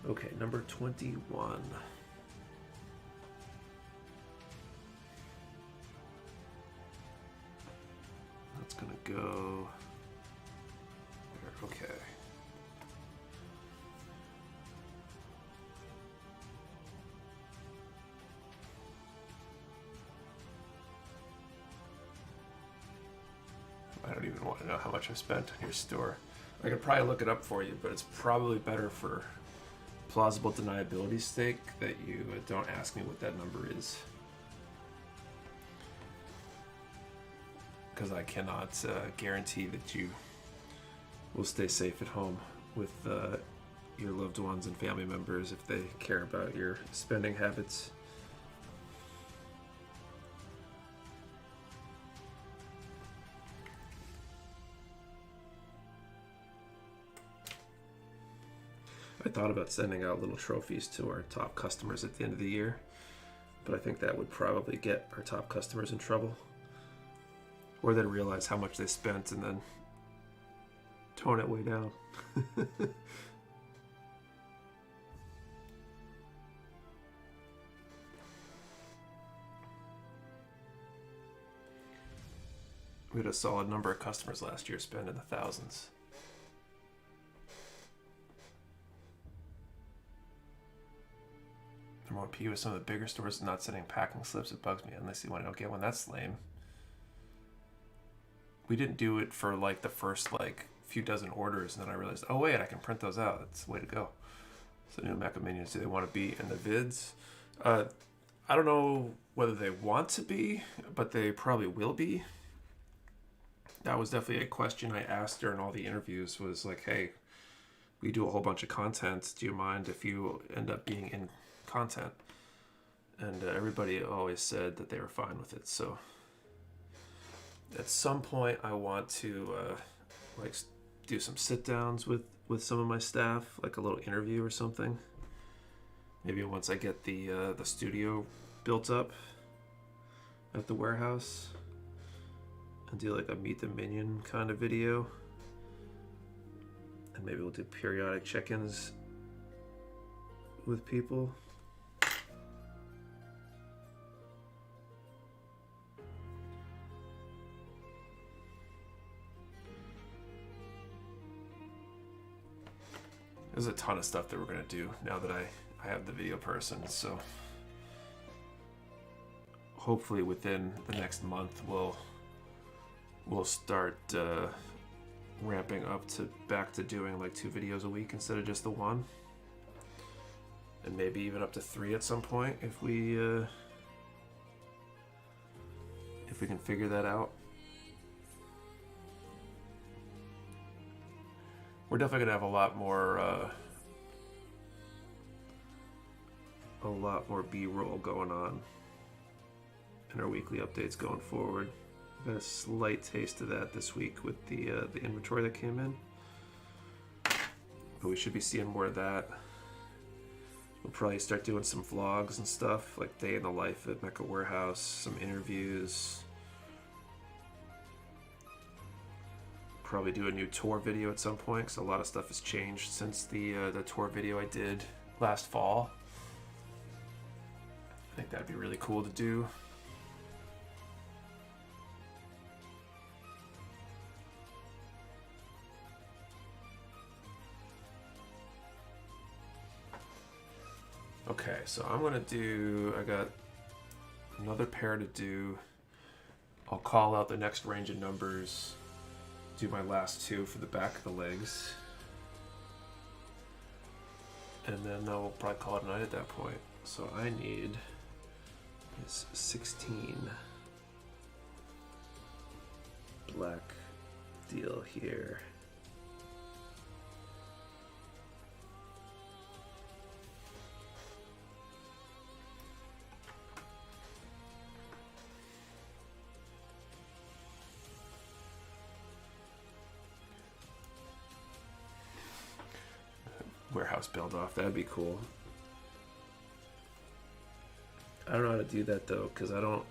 Okay, number 21. That's gonna go there. Okay. I don't even want to know how much I spent on your store. I could probably look it up for you, but it's probably better for plausible deniability's sake that you don't ask me what that number is. Because I cannot guarantee that you will stay safe at home with your loved ones and family members if they care about your spending habits. I thought about sending out little trophies to our top customers at the end of the year, but I think that would probably get our top customers in trouble. Or they'd realize how much they spent and then tone it way down. We had a solid number of customers last year spend in the thousands. Number 1P with some of the bigger stores not sending packing slips. It bugs me unless you want to get one. That's lame. We didn't do it for like the first like few dozen orders, and then I realized, oh wait, I can print those out. That's the way to go. So new Mecha minions, do they want to be in the vids? I don't know whether they want to be, but they probably will be. That was definitely a question I asked during all the interviews, was like, hey, we do a whole bunch of content. Do you mind if you end up being in content? And everybody always said that they were fine with it. So at some point I want to like do some sit downs with some of my staff, like a little interview or something. Maybe once I get the studio built up at the warehouse, and do like a meet the minion kind of video. And maybe we'll do periodic check-ins with people. There's a ton of stuff that we're gonna do now that I have the video person, so hopefully within the next month we'll start ramping up to back to doing like 2 videos a week instead of just the 1, and maybe even up to 3 at some point if we can figure that out. We're definitely gonna have a lot more B-roll going on in our weekly updates going forward. Got a slight taste of that this week with the inventory that came in, but we should be seeing more of that. We'll probably start doing some vlogs and stuff, like day in the life at Mecha Warehouse, some interviews. Probably do a new tour video at some point, because a lot of stuff has changed since the tour video I did last fall. I think that'd be really cool to do. Okay, so I'm gonna do, I got another pair to do. I'll call out the next range of numbers, do my last 2 for the back of the legs, and then I'll probably call it a night at that point. So I need this 16 black deal here. Warehouse build off, that'd be cool. I don't know how to do that though, because I don't,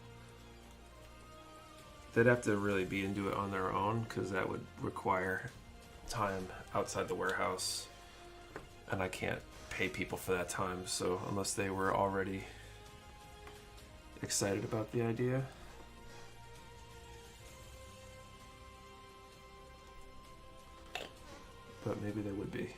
they'd have to really be into it on their own, because that would require time outside the warehouse, and I can't pay people for that time. So unless they were already excited about the idea. But maybe they would be.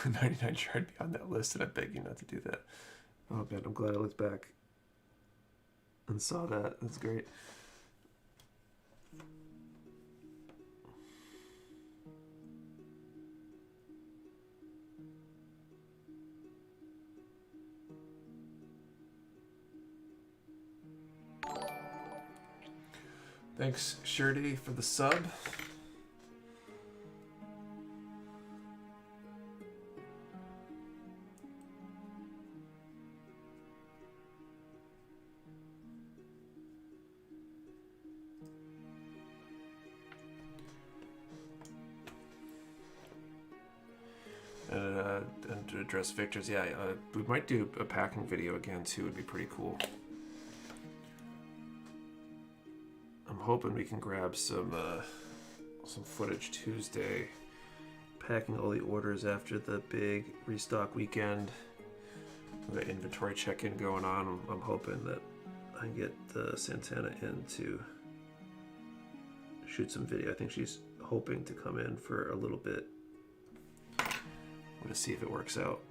$99 sure I'd be on that list, and I beg you not to do that. Oh man, I'm glad I looked back and saw that. That's great. Thanks, Shirty, for the sub. And to address Victor's, yeah, we might do a packing video again too. It'd be pretty cool. I'm hoping we can grab some footage Tuesday, packing all the orders after the big restock weekend. We got inventory check-in going on. I'm hoping that I can get Santana in to shoot some video. I think she's hoping to come in for a little bit. I'm gonna see if it works out.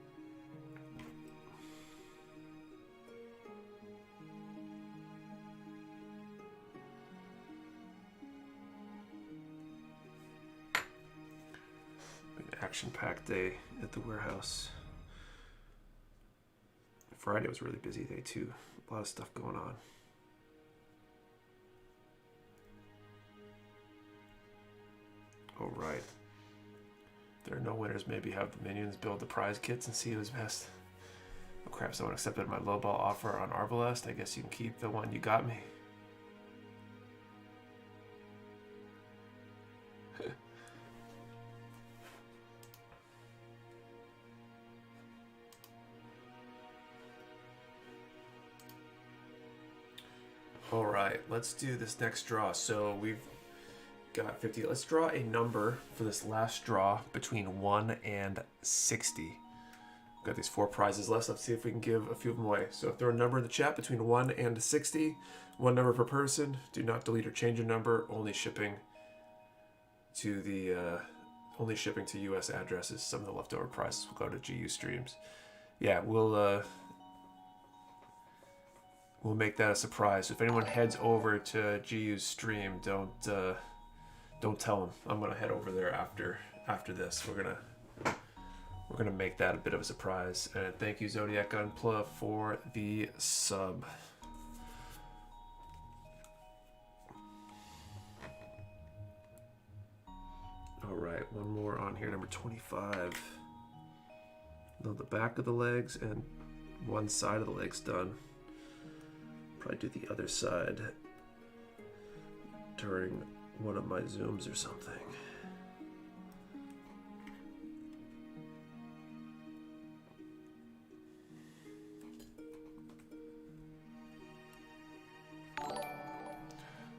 action-packed day at the warehouse. Friday was a really busy day too. A lot of stuff going on. All right. There are no winners. Maybe have the minions build the prize kits and see who's best. Oh crap, someone accepted my lowball offer on Arbalest. I guess you can keep the one you got me. All right, let's do this next draw. So we've got 50. Let's draw a number for this last draw between 1 and 60. We've got these 4 prizes left. Let's see if we can give a few of them away. So throw a number in the chat between 1 and 60. 1 number per person. Do not delete or change your number. Only shipping to US addresses. Some of the leftover prizes will go to GU streams. Yeah, we'll make that a surprise. If anyone heads over to GU's stream, don't tell them. I'm gonna head over there after this. We're gonna make that a bit of a surprise. And thank you, Zodiac Gunpla, for the sub. All right, one more on here, number 25. No, the back of the legs and one side of the legs done. Probably do the other side during one of my Zooms or something.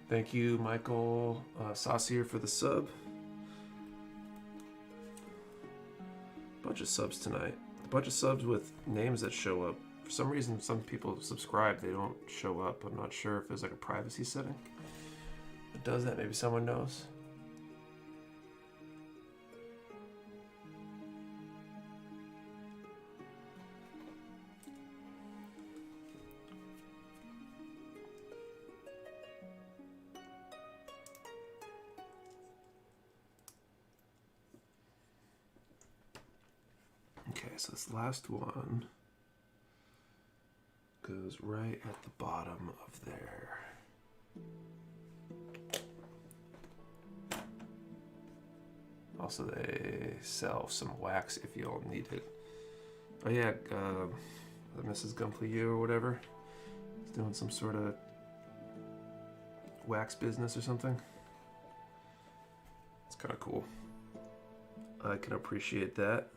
Thank you, Michael Saucier, for the sub. Bunch of subs tonight. A bunch of subs with names that show up. For some reason, some people subscribe, they don't show up. I'm not sure if there's like a privacy setting that does that. Maybe someone knows. Okay, so this last one goes right at the bottom of there. Also, they sell some wax if you all need it. Oh yeah, Mrs. Gumpley or whatever is doing some sort of wax business or something. It's kind of cool. I can appreciate that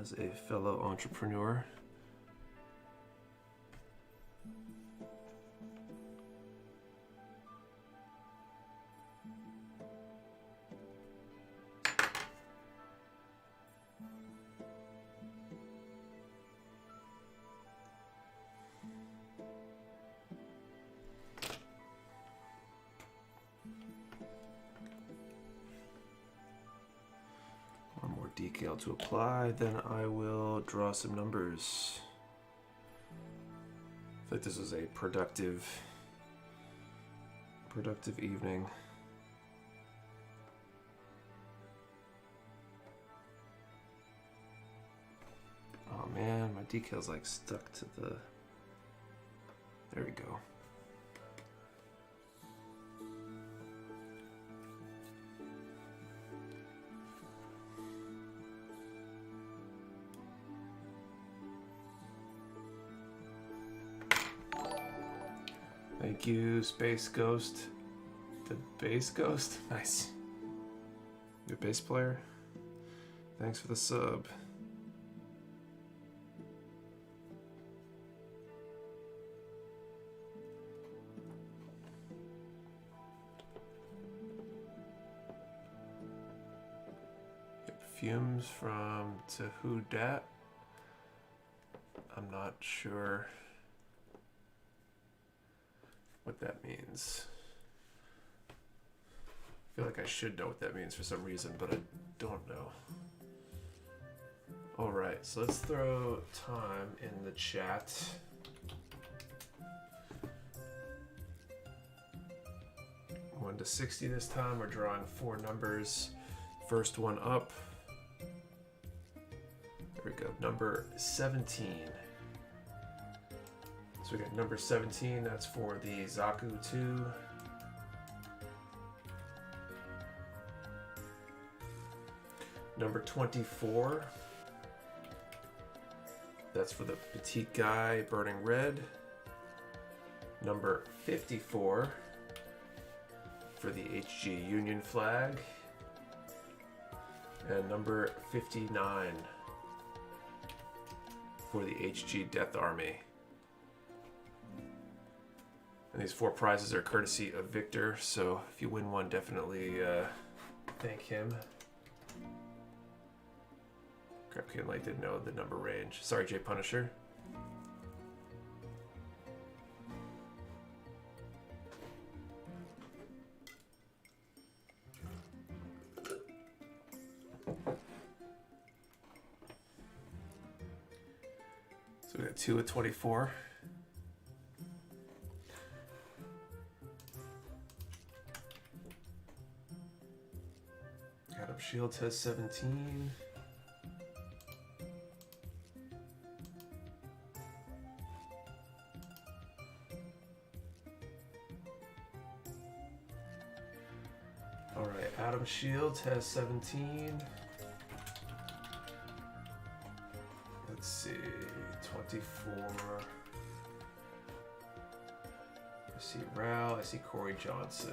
as a fellow entrepreneur. Decal to apply, then I will draw some numbers. I feel like this was a productive evening. Oh man, my decal's like stuck to the... There we go. Thank you, Space Ghost. The bass ghost? Nice. Your bass player? Thanks for the sub. Fumes from To Who Dat? I'm not sure what that means. I feel like I should know what that means for some reason, but I don't know. All right, so let's throw time in the chat. One to 60 this time. We're drawing 4 numbers. first one up. There we go, number 17. So we got number 17, that's for the Zaku 2. Number 24, that's for the petite guy, Burning Red. Number 54, for the HG Union flag. And number 59, for the HG Death Army. And these 4 prizes are courtesy of Victor, so if you win one, definitely thank him. Crap, Kid Light didn't know the number range. Sorry, Jay Punisher. So we got 2 at 24. Adam Shields has 17. All right, Adam Shields has 17. Let's see, 24. I see Rao, I see Corey Johnson.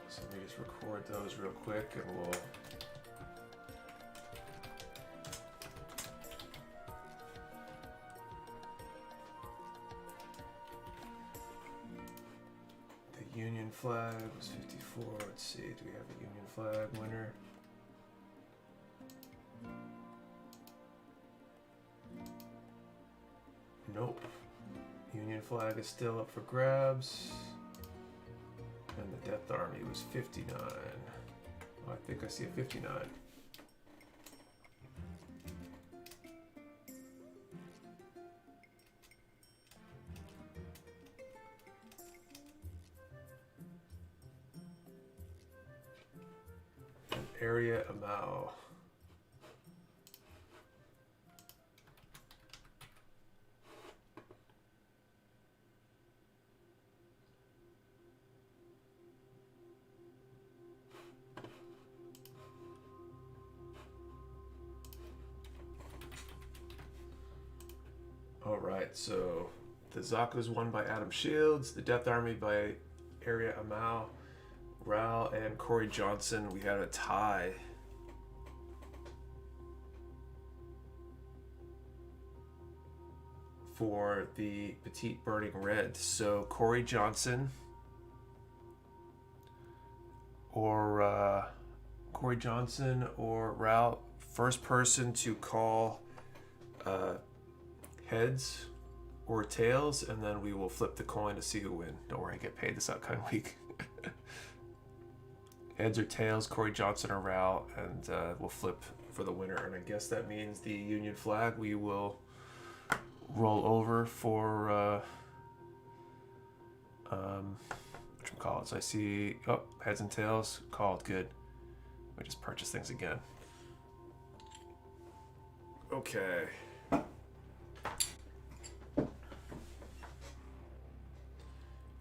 So let me just record those real quick and we'll... The Union flag was 54. Let's see, do we have a Union flag winner? Nope. Union flag is still up for grabs. And the Death Army was 59. Oh, I think I see a 59. And Area Amau. All right, so the Zaku's won by Adam Shields, the Death Army by Area Amau, Rao and Corey Johnson. We had a tie. For the Petite Burning Red. So Corey Johnson or Rao, first person to call heads or tails, and then we will flip the coin to see who win. Don't worry, I get paid this upcoming week. Heads or tails, Corey Johnson or Rao, and we'll flip for the winner. And I guess that means the Union flag we will roll over for whatchamacallits. I see heads and tails called. Good. We just purchase things again. Okay.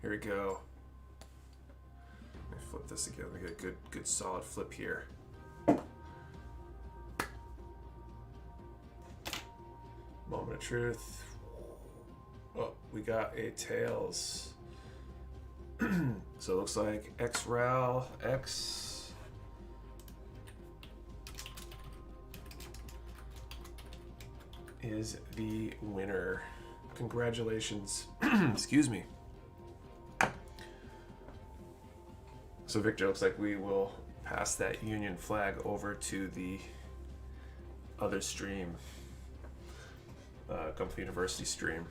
Here we go. Let me flip this again. We get a good solid flip here. Moment of truth. Oh, we got a tails. So it looks like X-Ral X is the winner. Congratulations. Excuse me. So Victor, looks like we will pass that Union flag over to the other stream, Gumpy University stream.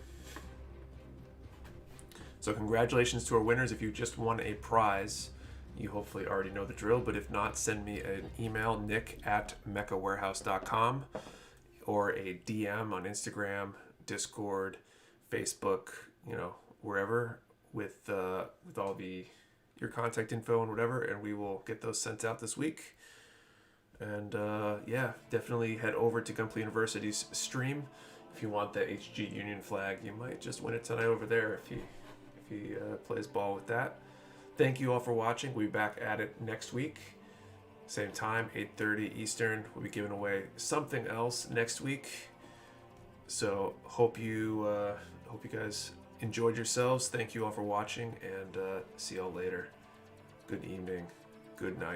So congratulations to our winners. If you just won a prize, you hopefully already know the drill, but if not, send me an email, nick@mechawarehouse.com, or a DM on Instagram, Discord, Facebook, wherever, with all the your contact info and whatever, and we will get those sent out this week. And yeah, definitely head over to Gunplay University's stream if you want the HG Union flag. You might just win it tonight over there if he plays ball with that. Thank you all for watching. We'll be back at it next week. Same time, 8:30 Eastern. We'll be giving away something else next week. So hope you guys enjoyed yourselves. Thank you all for watching, and see y'all later. Good evening. Good night.